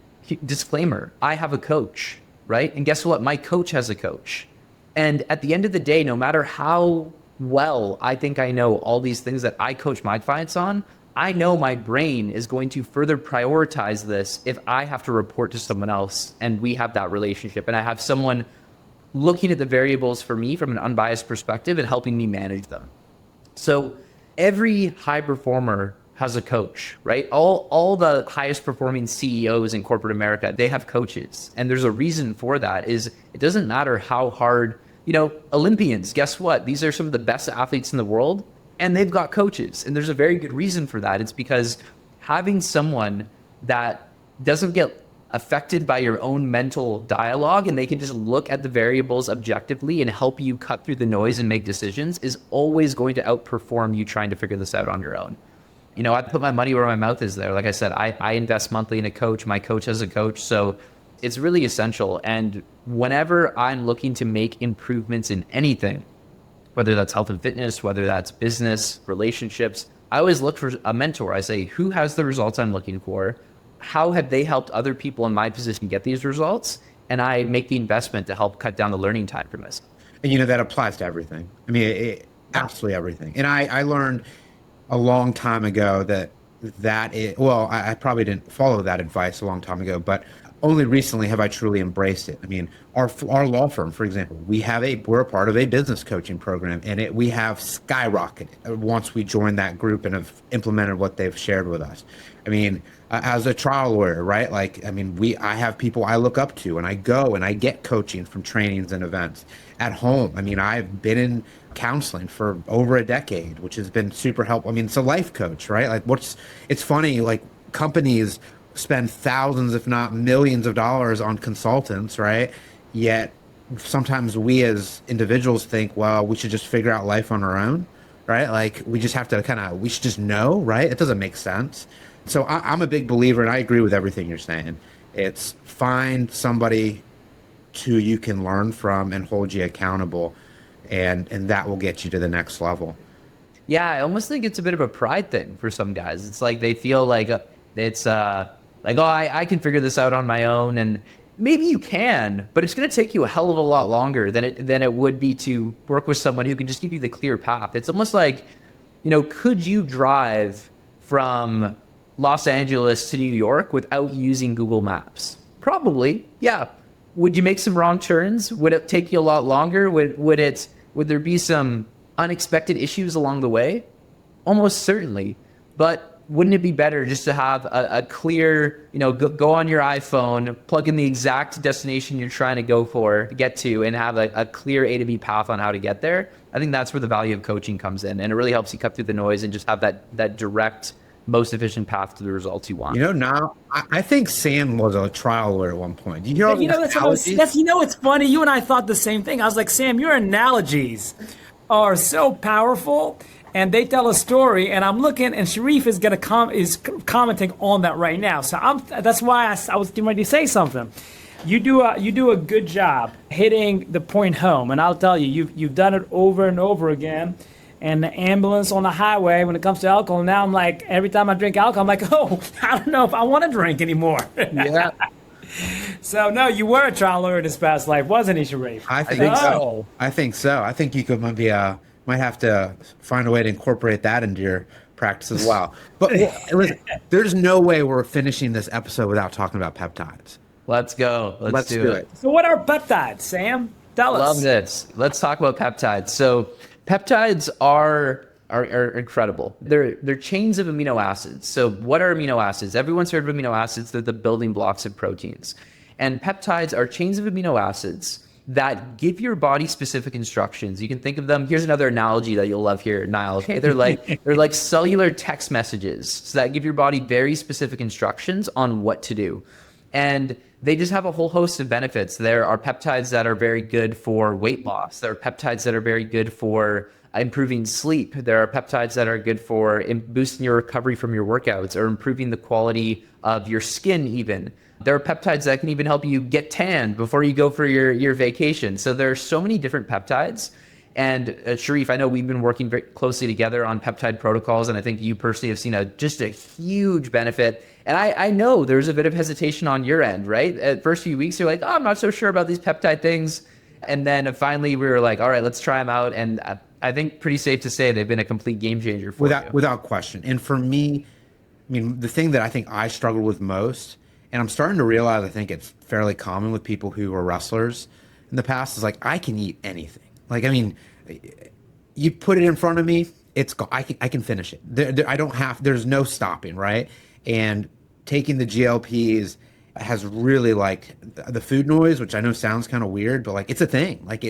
Speaker 1: disclaimer, I have a coach, right? And guess what? My coach has a coach. And at the end of the day, no matter how well I think I know all these things that I coach my clients on, I know my brain is going to further prioritize this if I have to report to someone else and we have that relationship and I have someone looking at the variables for me from an unbiased perspective and helping me manage them. So every high performer has a coach, right? All the highest performing CEOs in corporate America, they have coaches. And there's a reason for that. Is it doesn't matter how hard, Olympians, guess what? These are some of the best athletes in the world, and they've got coaches. And there's a very good reason for that. It's because having someone that doesn't get affected by your own mental dialogue and they can just look at the variables objectively and help you cut through the noise and make decisions is always going to outperform you trying to figure this out on your own. I put my money where my mouth is there. Like I said, I invest monthly in a coach. My coach has a coach. So it's really essential. And whenever I'm looking to make improvements in anything, whether that's health and fitness, whether that's business, relationships, I always look for a mentor. I say, who has the results I'm looking for? How have they helped other people in my position get these results? And I make the investment to help cut down the learning time for myself.
Speaker 3: And that applies to everything. I mean, absolutely everything. And I learned a long time ago I probably didn't follow that advice a long time ago, but only recently have I truly embraced it. I mean, our law firm, for example, we're a part of a business coaching program, and we have skyrocketed once we joined that group and have implemented what they've shared with us. I mean, as a trial lawyer, right? I have people I look up to, and I go and I get coaching from trainings and events. At home, I mean, I've been in counseling for over a decade, which has been super helpful. I mean, it's a life coach, right? It's funny, like, companies spend thousands, if not millions of dollars on consultants, right? Yet sometimes we as individuals think, well, we should just figure out life on our own, right? Like, we just have to we should just know, right? It doesn't make sense. So I'm a big believer, and I agree with everything you're saying. It's find somebody who you can learn from and hold you accountable, and that will get you to the next level.
Speaker 1: Yeah, I almost think it's a bit of a pride thing for some guys. It's like they feel like I can figure this out on my own, and maybe you can, but it's going to take you a hell of a lot longer than it would be to work with someone who can just give you the clear path. It's almost like, could you drive from Los Angeles to New York without using Google Maps? Probably, yeah. Would you make some wrong turns? Would it take you a lot longer? Would there be some unexpected issues along the way? Almost certainly. But wouldn't it be better just to have a clear, go on your iPhone, plug in the exact destination you're trying to get to, and have a clear A to B path on how to get there? I think that's where the value of coaching comes in, and it really helps you cut through the noise and just have that direct, most efficient path to the results you want.
Speaker 3: Now I think Sam was a trial lawyer at one point. Do you hear all
Speaker 5: it's funny. You and I thought the same thing. I was like, Sam, your analogies are so powerful, and they tell a story. And I'm looking, and Sharif is commenting on that right now. So that's why I was getting ready to say something. You do a good job hitting the point home, and I'll tell you, you've done it over and over again. and the ambulance on the highway when it comes to alcohol. Now I'm like, every time I drink alcohol, I'm like, oh, I don't know if I want to drink anymore.
Speaker 1: Yeah.
Speaker 5: So no, you were a trial lawyer in this past life, wasn't he, Sharif?
Speaker 3: I think so.
Speaker 5: Oh.
Speaker 3: I think so. I think you could maybe might have to find a way to incorporate that into your practice as well. But listen, there's no way we're finishing this episode without talking about peptides.
Speaker 1: Let's go. Let's do it.
Speaker 5: So what are peptides, Sam? Tell us.
Speaker 1: Love this. Let's talk about peptides. So peptides are incredible. They're chains of amino acids. So what are amino acids? Everyone's heard of amino acids. They're the building blocks of proteins. And peptides are chains of amino acids that give your body specific instructions. You can think of them. Here's another analogy that you'll love here, Niall. Okay, they're like cellular text messages, so that give your body very specific instructions on what to do. And they just have a whole host of benefits. There are peptides that are very good for weight loss. There are peptides that are very good for improving sleep. There are peptides that are good for boosting your recovery from your workouts or improving the quality of your skin even. There are peptides that can even help you get tan before you go for your vacation. So there are so many different peptides. And Sharif, I know we've been working very closely together on peptide protocols, and I think you personally have seen just a huge benefit. And I know there's a bit of hesitation on your end, right? At first few weeks, you're like, oh, I'm not so sure about these peptide things. And then finally we were like, all right, let's try them out. And I think pretty safe to say they've been a complete game changer for you.
Speaker 3: Without question. And for me, I mean, the thing that I think I struggled with most, and I'm starting to realize I think it's fairly common with people who were wrestlers in the past, is like, I can eat anything. Like, I mean, you put it in front of me, I can finish it. There's no stopping, right? And taking the GLPs has really, like, the food noise, which I know sounds kind of weird, but like, it's a thing. Like,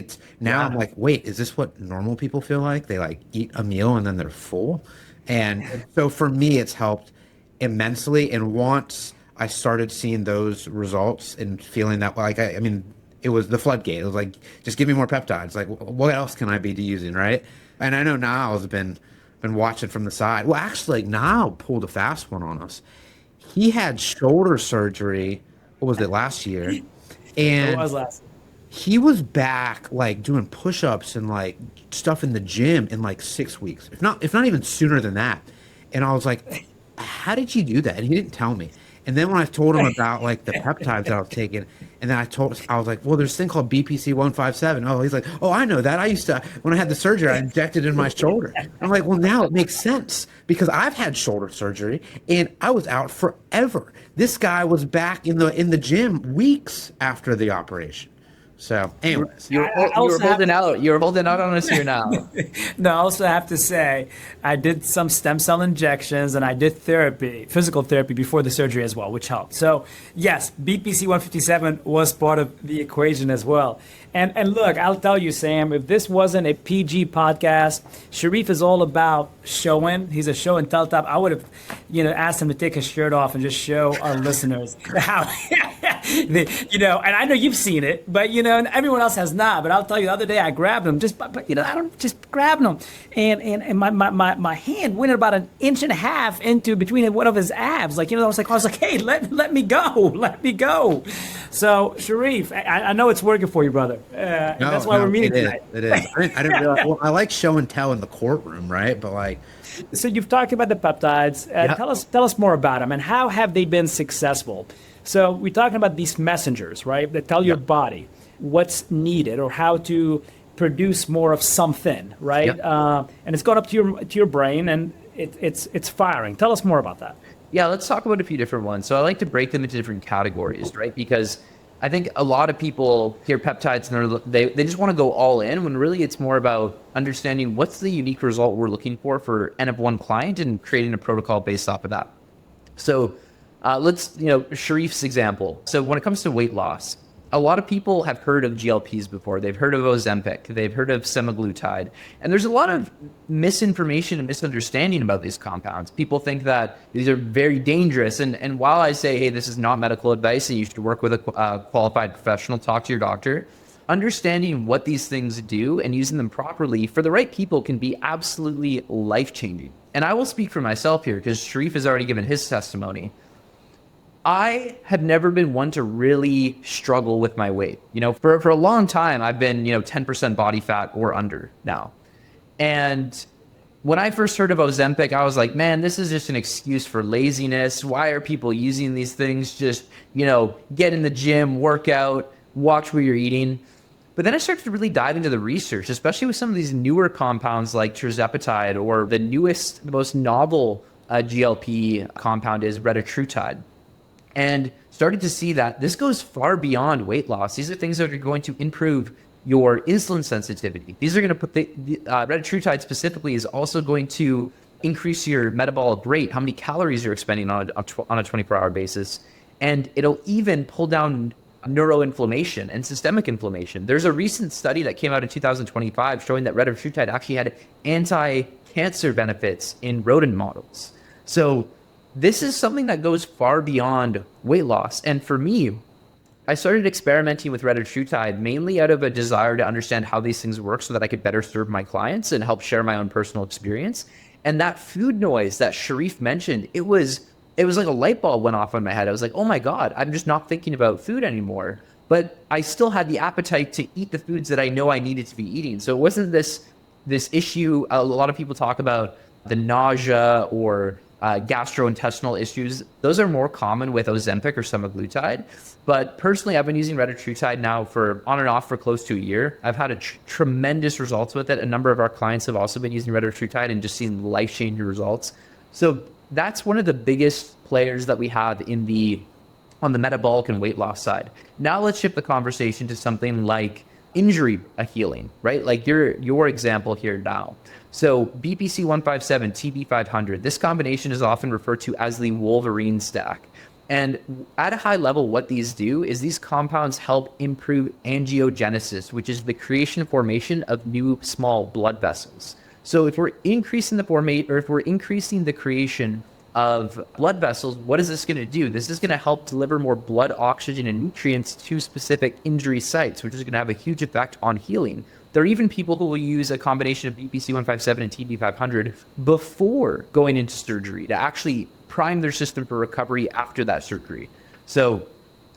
Speaker 3: I'm like, wait, is this what normal people feel like? They like eat a meal and then they're full. And so for me, it's helped immensely. And once I started seeing those results and feeling that, like, I mean, it was the floodgate. It was like, just give me more peptides. Like, what else can I be using, right? And I know Niall's been watching from the side. Well, actually, Niall pulled a fast one on us. He had shoulder surgery. What was it, last year? And
Speaker 5: It was last year.
Speaker 3: he was back, like, doing push-ups and like stuff in the gym in like 6 weeks, if not even sooner than that. And I was like, how did you do that? And he didn't tell me. And then when I told him about like the peptides that I was taking, and then I was like, well, there's this thing called BPC 157. Oh, he's like, oh, I know that. I used to, when I had the surgery, I injected it in my shoulder. I'm like, well, now it makes sense because I've had shoulder surgery and I was out forever. This guy was back in the gym weeks after the operation. So, anyways,
Speaker 1: You were holding out. You were holding out on us here now.
Speaker 5: No, I also have to say, I did some stem cell injections and I did therapy, physical therapy before the surgery as well, which helped. So yes, BPC 157 was part of the equation as well. And look, I'll tell you, Sam, if this wasn't a PG podcast, Sharif is all about showing. He's a show and tell type. I would have, asked him to take his shirt off and just show our listeners how, and I know you've seen it, but and everyone else has not. But I'll tell you, the other day I grabbed him, I don't just grabbing him, and my hand went about 1.5 inches into between one of his abs, I was like, hey, let me go. So Sharif, I know it's working for you, brother. And that's why we're meeting tonight.
Speaker 3: It is. I didn't realize. Well, I like show and tell in the courtroom, right? But like,
Speaker 5: so you've talked about the peptides.
Speaker 3: Yeah.
Speaker 5: Tell us more about them and how have they been successful? So we're talking about these messengers, right? That tell your body what's needed or how to produce more of something, right?
Speaker 3: Yep.
Speaker 5: And it's gone up to your brain and it's firing. Tell us more about that.
Speaker 1: Yeah, let's talk about a few different ones. So I like to break them into different categories, right? Because I think a lot of people hear peptides and they just want to go all in when really it's more about understanding what's the unique result we're looking for N of one client and creating a protocol based off of that. So let's, Sharif's example. So when it comes to weight loss, a lot of people have heard of GLPs before. They've heard of Ozempic. They've heard of semaglutide. And there's a lot of misinformation and misunderstanding about these compounds. People think that these are very dangerous. And while I say, hey, this is not medical advice and you should work with a qualified professional, talk to your doctor, understanding what these things do and using them properly for the right people can be absolutely life-changing. And I will speak for myself here because Sharif has already given his testimony. I have never been one to really struggle with my weight. For a long time, I've been, 10% body fat or under now. And when I first heard of Ozempic, I was like, man, this is just an excuse for laziness. Why are people using these things? Just, get in the gym, work out, watch what you're eating. But then I started to really dive into the research, especially with some of these newer compounds like tirzepatide, or the newest, the most novel GLP compound is retatrutide. And started to see that this goes far beyond weight loss. These are things that are going to improve your insulin sensitivity. These are going to put the retatrutide specifically is also going to increase your metabolic rate, how many calories you're expending on a 24-hour basis. And it'll even pull down neuroinflammation and systemic inflammation. There's a recent study that came out in 2025 showing that retatrutide actually had anti-cancer benefits in rodent models. So this is something that goes far beyond weight loss. And for me, I started experimenting with retatrutide mainly out of a desire to understand how these things work so that I could better serve my clients and help share my own personal experience. And that food noise that Sharif mentioned, it was like a light bulb went off in my head. I was like, oh my God, I'm just not thinking about food anymore. But I still had the appetite to eat the foods that I know I needed to be eating. So it wasn't this issue. A lot of people talk about the nausea or gastrointestinal issues. Those are more common with Ozempic or semaglutide. But personally, I've been using retatrutide now for on and off for close to a year. I've had tremendous results with it. A number of our clients have also been using retatrutide and just seen life-changing results. So that's one of the biggest players that we have on the metabolic and weight loss side. Now let's shift the conversation to something like injury healing, right? Like your example here now. So BPC 157, TB 500, this combination is often referred to as the Wolverine stack. And at a high level, what these do is these compounds help improve angiogenesis, which is the creation and formation of new small blood vessels. So if we're increasing the creation of blood vessels, what is this going to do? This is going to help deliver more blood oxygen and nutrients to specific injury sites, which is going to have a huge effect on healing. There are even people who will use a combination of BPC 157 and TB 500 before going into surgery to actually prime their system for recovery after that surgery. So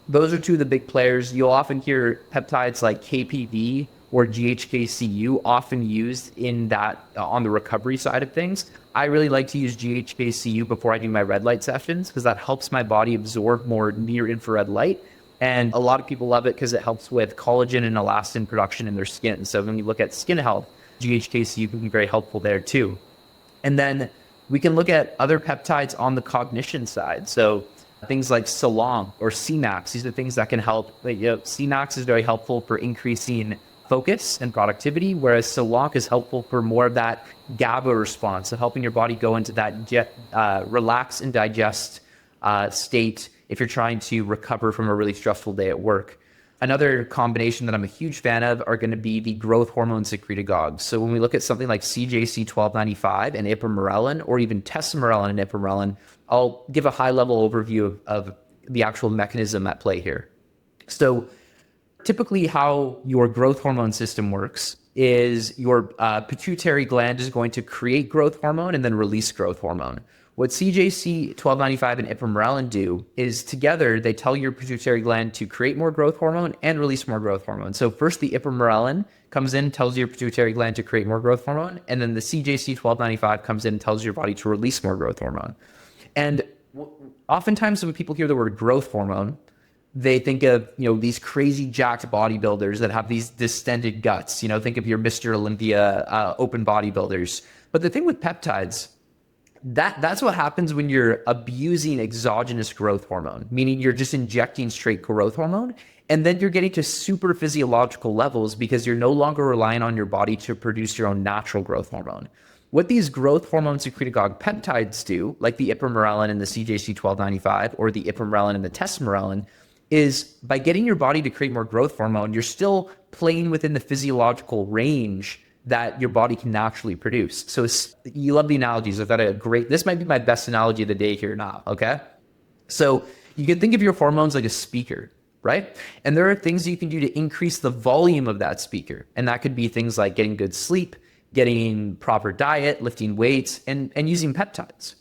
Speaker 1: those are two of the big players. You'll often hear peptides like KPV or GHKCU often used in that on the recovery side of things. I really like to use GHKCU before I do my red light sessions because that helps my body absorb more near infrared light. And a lot of people love it because it helps with collagen and elastin production in their skin. So when you look at skin health, GHKCU can be very helpful there too. And then we can look at other peptides on the cognition side. So things like Salam or CMAX, these are things that can help. CMAX is very helpful for increasing focus and productivity, whereas Solok is helpful for more of that GABA response, so helping your body go into that relax and digest state if you're trying to recover from a really stressful day at work. Another combination that I'm a huge fan of are going to be the growth hormone secretagogues. So when we look at something like CJC 1295 and ipamorelin, or even tesamorelin and ipamorelin, I'll give a high-level overview of the actual mechanism at play here. So typically how your growth hormone system works is your pituitary gland is going to create growth hormone and then release growth hormone. What CJC 1295 and ipamorelin do is together they tell your pituitary gland to create more growth hormone and release more growth hormone. So first the ipamorelin comes in, tells your pituitary gland to create more growth hormone, and then the CJC 1295 comes in and tells your body to release more growth hormone. And oftentimes when people hear the word growth hormone, they think of, these crazy jacked bodybuilders that have these distended guts. Think of your Mr. Olympia open bodybuilders. But the thing with peptides, that's what happens when you're abusing exogenous growth hormone, meaning you're just injecting straight growth hormone, and then you're getting to super physiological levels because you're no longer relying on your body to produce your own natural growth hormone. What these growth hormone secretagogue peptides do, like the ipamorelin and the CJC 1295 or the ipamorelin and the tesamorelin, is by getting your body to create more growth hormone, you're still playing within the physiological range that your body can naturally produce. So you love the analogies. I thought this might be my best analogy of the day here now, okay? So you can think of your hormones like a speaker, right? And there are things you can do to increase the volume of that speaker. And that could be things like getting good sleep, getting proper diet, lifting weights, and using peptides.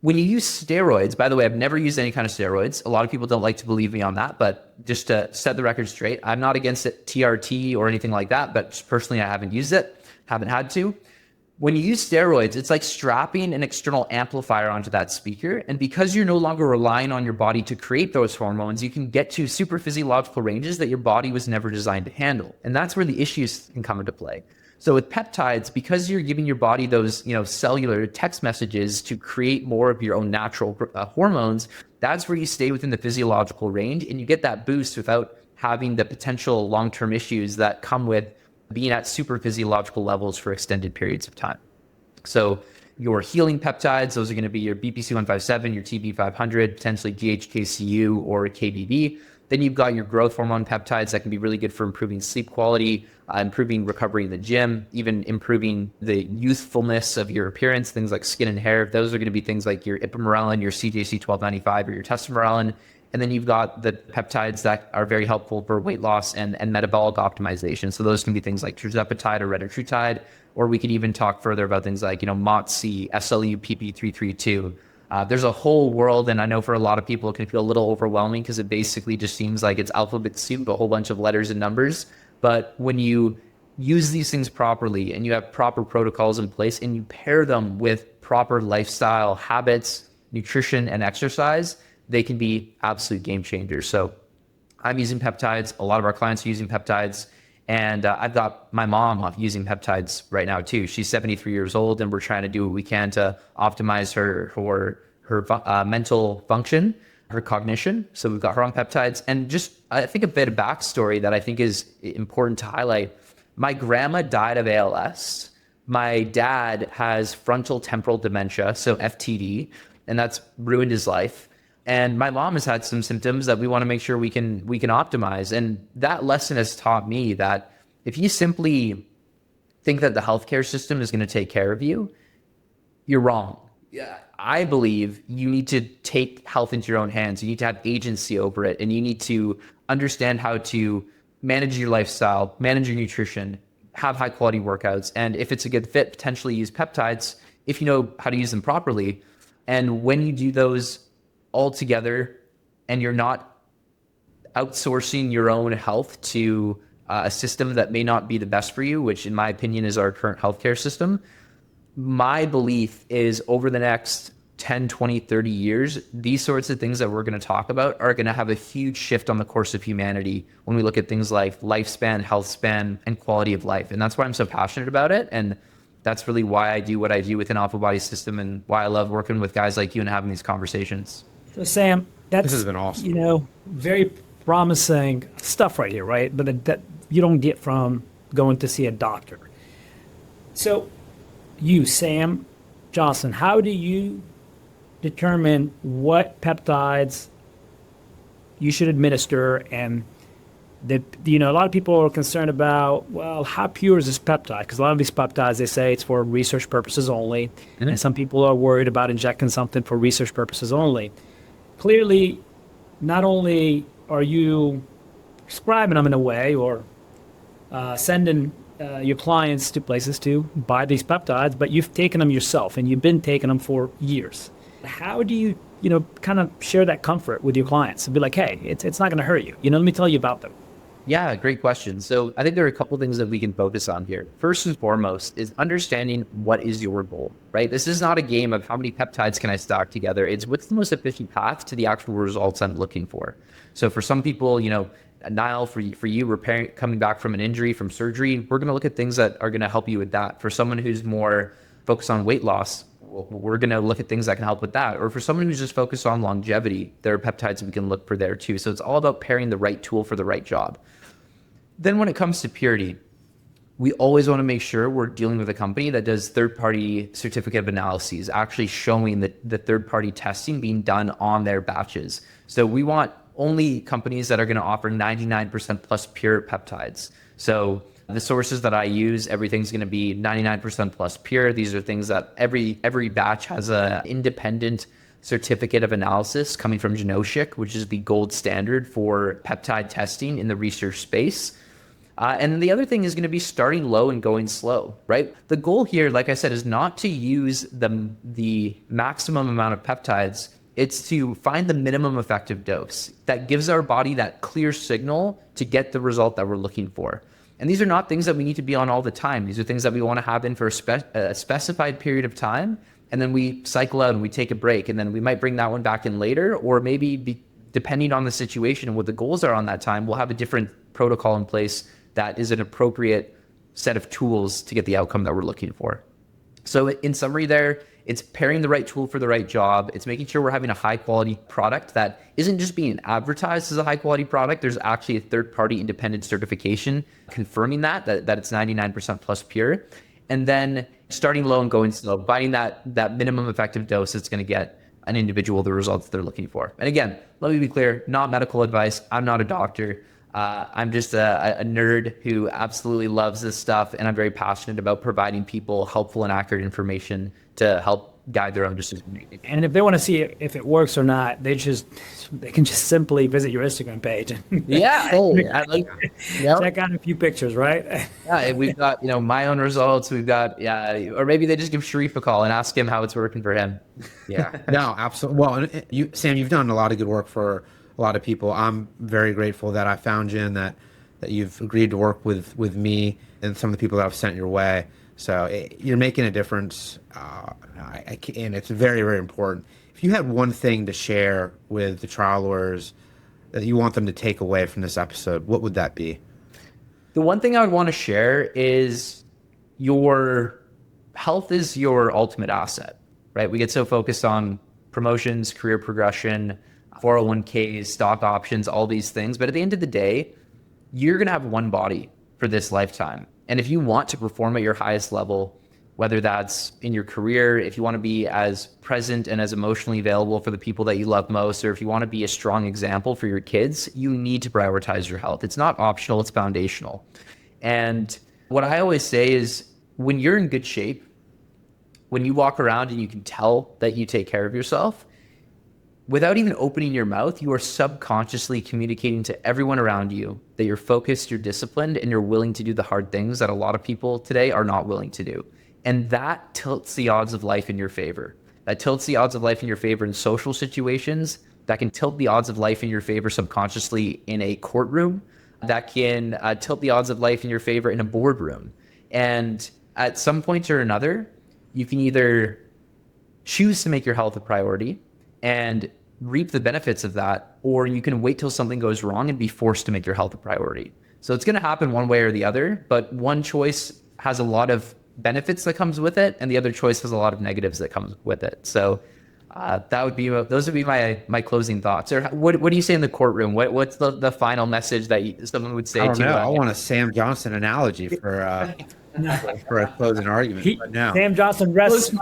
Speaker 1: When you use steroids, by the way, I've never used any kind of steroids. A lot of people don't like to believe me on that, but just to set the record straight, I'm not against it, TRT or anything like that, but personally, I haven't used it, haven't had to. When you use steroids, it's like strapping an external amplifier onto that speaker. And because you're no longer relying on your body to create those hormones, you can get to super physiological ranges that your body was never designed to handle. And that's where the issues can come into play. So with peptides, because you're giving your body those, cellular text messages to create more of your own natural hormones, that's where you stay within the physiological range and you get that boost without having the potential long-term issues that come with being at super physiological levels for extended periods of time. So your healing peptides, those are going to be your BPC-157, your TB-500, potentially GHKCU or KBB. Then you've got your growth hormone peptides that can be really good for improving sleep quality, improving recovery in the gym, even improving the youthfulness of your appearance, things like skin and hair. Those are going to be things like your ipamorelin, your CJC-1295, or your testosterone. And then you've got the peptides that are very helpful for weight loss and metabolic optimization. So those can be things like tirzepatide or retatrutide, or we could even talk further about things like, MOTS-C, SLU-PP332. There's a whole world, and I know for a lot of people it can feel a little overwhelming because it basically just seems like it's alphabet soup, a whole bunch of letters and numbers. But when you use these things properly and you have proper protocols in place and you pair them with proper lifestyle habits, nutrition, and exercise, they can be absolute game changers. So I'm using peptides. A lot of our clients are using peptides. And I've got my mom using peptides right now too. She's 73 years old, and we're trying to do what we can to optimize her mental function, her cognition. So we've got her on peptides. And just, I think, a bit of backstory that I think is important to highlight. My grandma died of ALS. My dad has frontal temporal dementia, so FTD, and that's ruined his life. And my mom has had some symptoms that we want to make sure we can optimize. And that lesson has taught me that if you simply think that the healthcare system is going to take care of you, you're wrong. Yeah, I believe you need to take health into your own hands. You need to have agency over it, and you need to understand how to manage your lifestyle, manage your nutrition, have high quality workouts. And if it's a good fit, potentially use peptides if you know how to use them properly. And when you do those all together and you're not outsourcing your own health to a system that may not be the best for you, which in my opinion is our current healthcare system, my belief is over the next 10, 20, 30 years, these sorts of things that we're going to talk about are going to have a huge shift on the course of humanity when we look at things like lifespan, health span, and quality of life. And that's why I'm so passionate about it. And that's really why I do what I do within Alpha Body System and why I love working with guys like you and having these conversations.
Speaker 5: So Sam, this
Speaker 3: has been awesome.
Speaker 5: Very promising stuff right here, right? But that you don't get from going to see a doctor. So you, Sam Johnston, how do you determine what peptides you should administer? And a lot of people are concerned about, well, how pure is this peptide? Because a lot of these peptides, they say it's for research purposes only. Mm-hmm. And some people are worried about injecting something for research purposes only. Clearly, not only are you prescribing them in a way or sending your clients to places to buy these peptides, but you've taken them yourself and you've been taking them for years. How do you, kind of share that comfort with your clients and be like, hey, it's not going to hurt you. Let me tell you about them.
Speaker 1: Yeah, great question. So I think there are a couple things that we can focus on here. First and foremost is understanding what is your goal, right? This is not a game of how many peptides can I stock together. It's what's the most efficient path to the actual results I'm looking for. So for some people, Niall, for you, coming back from an injury, from surgery, we're going to look at things that are going to help you with that. For someone who's more focused on weight loss, we're going to look at things that can help with that. Or for someone who's just focused on longevity, there are peptides we can look for there too. So it's all about pairing the right tool for the right job. Then when it comes to purity, we always want to make sure we're dealing with a company that does third-party certificate of analyses, actually showing the third-party testing being done on their batches. So we want only companies that are going to offer 99% plus pure peptides. So the sources that I use, everything's going to be 99% plus pure. These are things that every batch has an independent certificate of analysis coming from Genoshic, which is the gold standard for peptide testing in the research space. And the other thing is going to be starting low and going slow, right? The goal here, like I said, is not to use the maximum amount of peptides. It's to find the minimum effective dose that gives our body that clear signal to get the result that we're looking for. And these are not things that we need to be on all the time. These are things that we want to have in for a specified period of time. And then we cycle out and we take a break. And then we might bring that one back in later, or maybe depending on the situation and what the goals are on that time, we'll have a different protocol in place that is an appropriate set of tools to get the outcome that we're looking for. So in summary there, it's pairing the right tool for the right job. It's making sure we're having a high quality product that isn't just being advertised as a high quality product. There's actually a third party independent certification confirming that it's 99% plus pure. And then starting low and going slow, finding that minimum effective dose that's going to get an individual the results they're looking for. And again, let me be clear, not medical advice. I'm not a doctor. I'm just a nerd who absolutely loves this stuff, and I'm very passionate about providing people helpful and accurate information to help guide their own decision making.
Speaker 5: And if they want to see if it works or not, they can just simply visit your Instagram page.
Speaker 1: Yeah,
Speaker 5: Check out a few pictures, right?
Speaker 1: Yeah, we've got my own results. We've got or maybe they just give Sharif a call and ask him how it's working for him.
Speaker 3: Yeah, no, absolutely. Well, Sam, you've done a lot of good work for a lot of people. I'm very grateful that I found you and that you've agreed to work with me and some of the people that I've sent your way. So you're making a difference, and it's very, very important. If you had one thing to share with the trial lawyers that you want them to take away from this episode, what would that be?
Speaker 1: The one thing I would want to share is your health is your ultimate asset, right? We get so focused on promotions, career progression, 401ks, stock options, all these things. But at the end of the day, you're going to have one body for this lifetime. And if you want to perform at your highest level, whether that's in your career, if you want to be as present and as emotionally available for the people that you love most, or if you want to be a strong example for your kids, you need to prioritize your health. It's not optional, it's foundational. And what I always say is when you're in good shape, when you walk around and you can tell that you take care of yourself, without even opening your mouth, you are subconsciously communicating to everyone around you that you're focused, you're disciplined, and you're willing to do the hard things that a lot of people today are not willing to do. And that tilts the odds of life in your favor. That tilts the odds of life in your favor in social situations. That can tilt the odds of life in your favor subconsciously in a courtroom. That can tilt the odds of life in your favor in a boardroom. And at some point or another, you can either choose to make your health a priority and reap the benefits of that, or you can wait till something goes wrong and be forced to make your health a priority. So it's going to happen one way or the other, but one choice has a lot of benefits that comes with it, and the other choice has a lot of negatives that comes with it. So those would be my closing thoughts. Or what do you say in the courtroom? What's the final message that someone would say
Speaker 3: I don't
Speaker 1: to
Speaker 3: know. I want a Sam Johnston analogy for a closing argument. But no.
Speaker 5: Sam Johnston rests.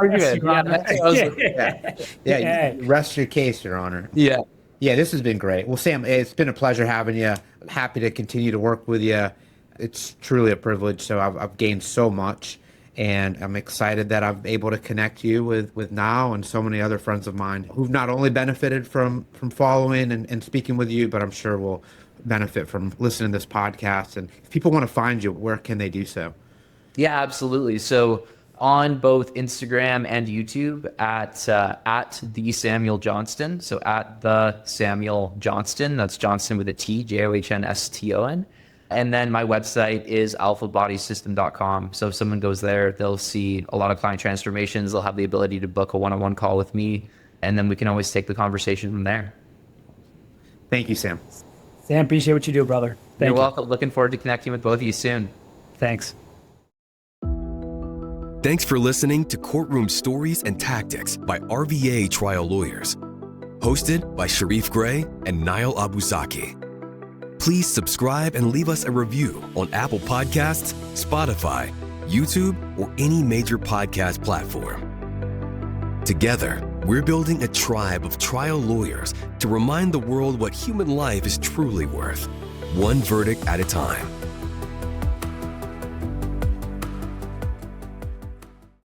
Speaker 3: Rest your case, Your Honor.
Speaker 1: Yeah.
Speaker 3: Yeah, this has been great. Well, Sam, it's been a pleasure having you. I'm happy to continue to work with you. It's truly a privilege. So I've gained so much, and I'm excited that I'm able to connect you with Niall and so many other friends of mine who've not only benefited from following and speaking with you, but I'm sure will benefit from listening to this podcast. And if people want to find you, where can they do so?
Speaker 1: Yeah, absolutely. So on both Instagram and YouTube at the Samuel Johnston. So at the Samuel Johnston, that's Johnston with a T, Johnston. And then my website is alphabodysystem.com. So if someone goes there, they'll see a lot of client transformations. They'll have the ability to book a one-on-one call with me, and then we can always take the conversation from there.
Speaker 3: Thank you, Sam.
Speaker 5: Sam, appreciate what you do, brother.
Speaker 1: You're welcome. Looking forward to connecting with both of you soon.
Speaker 5: Thanks.
Speaker 2: Thanks for listening to Courtroom Stories and Tactics by RVA Trial Lawyers. Hosted by Sharif Gray and Niall Abuzaki. Please subscribe and leave us a review on Apple Podcasts, Spotify, YouTube, or any major podcast platform. Together, we're building a tribe of trial lawyers to remind the world what human life is truly worth, one verdict at a time.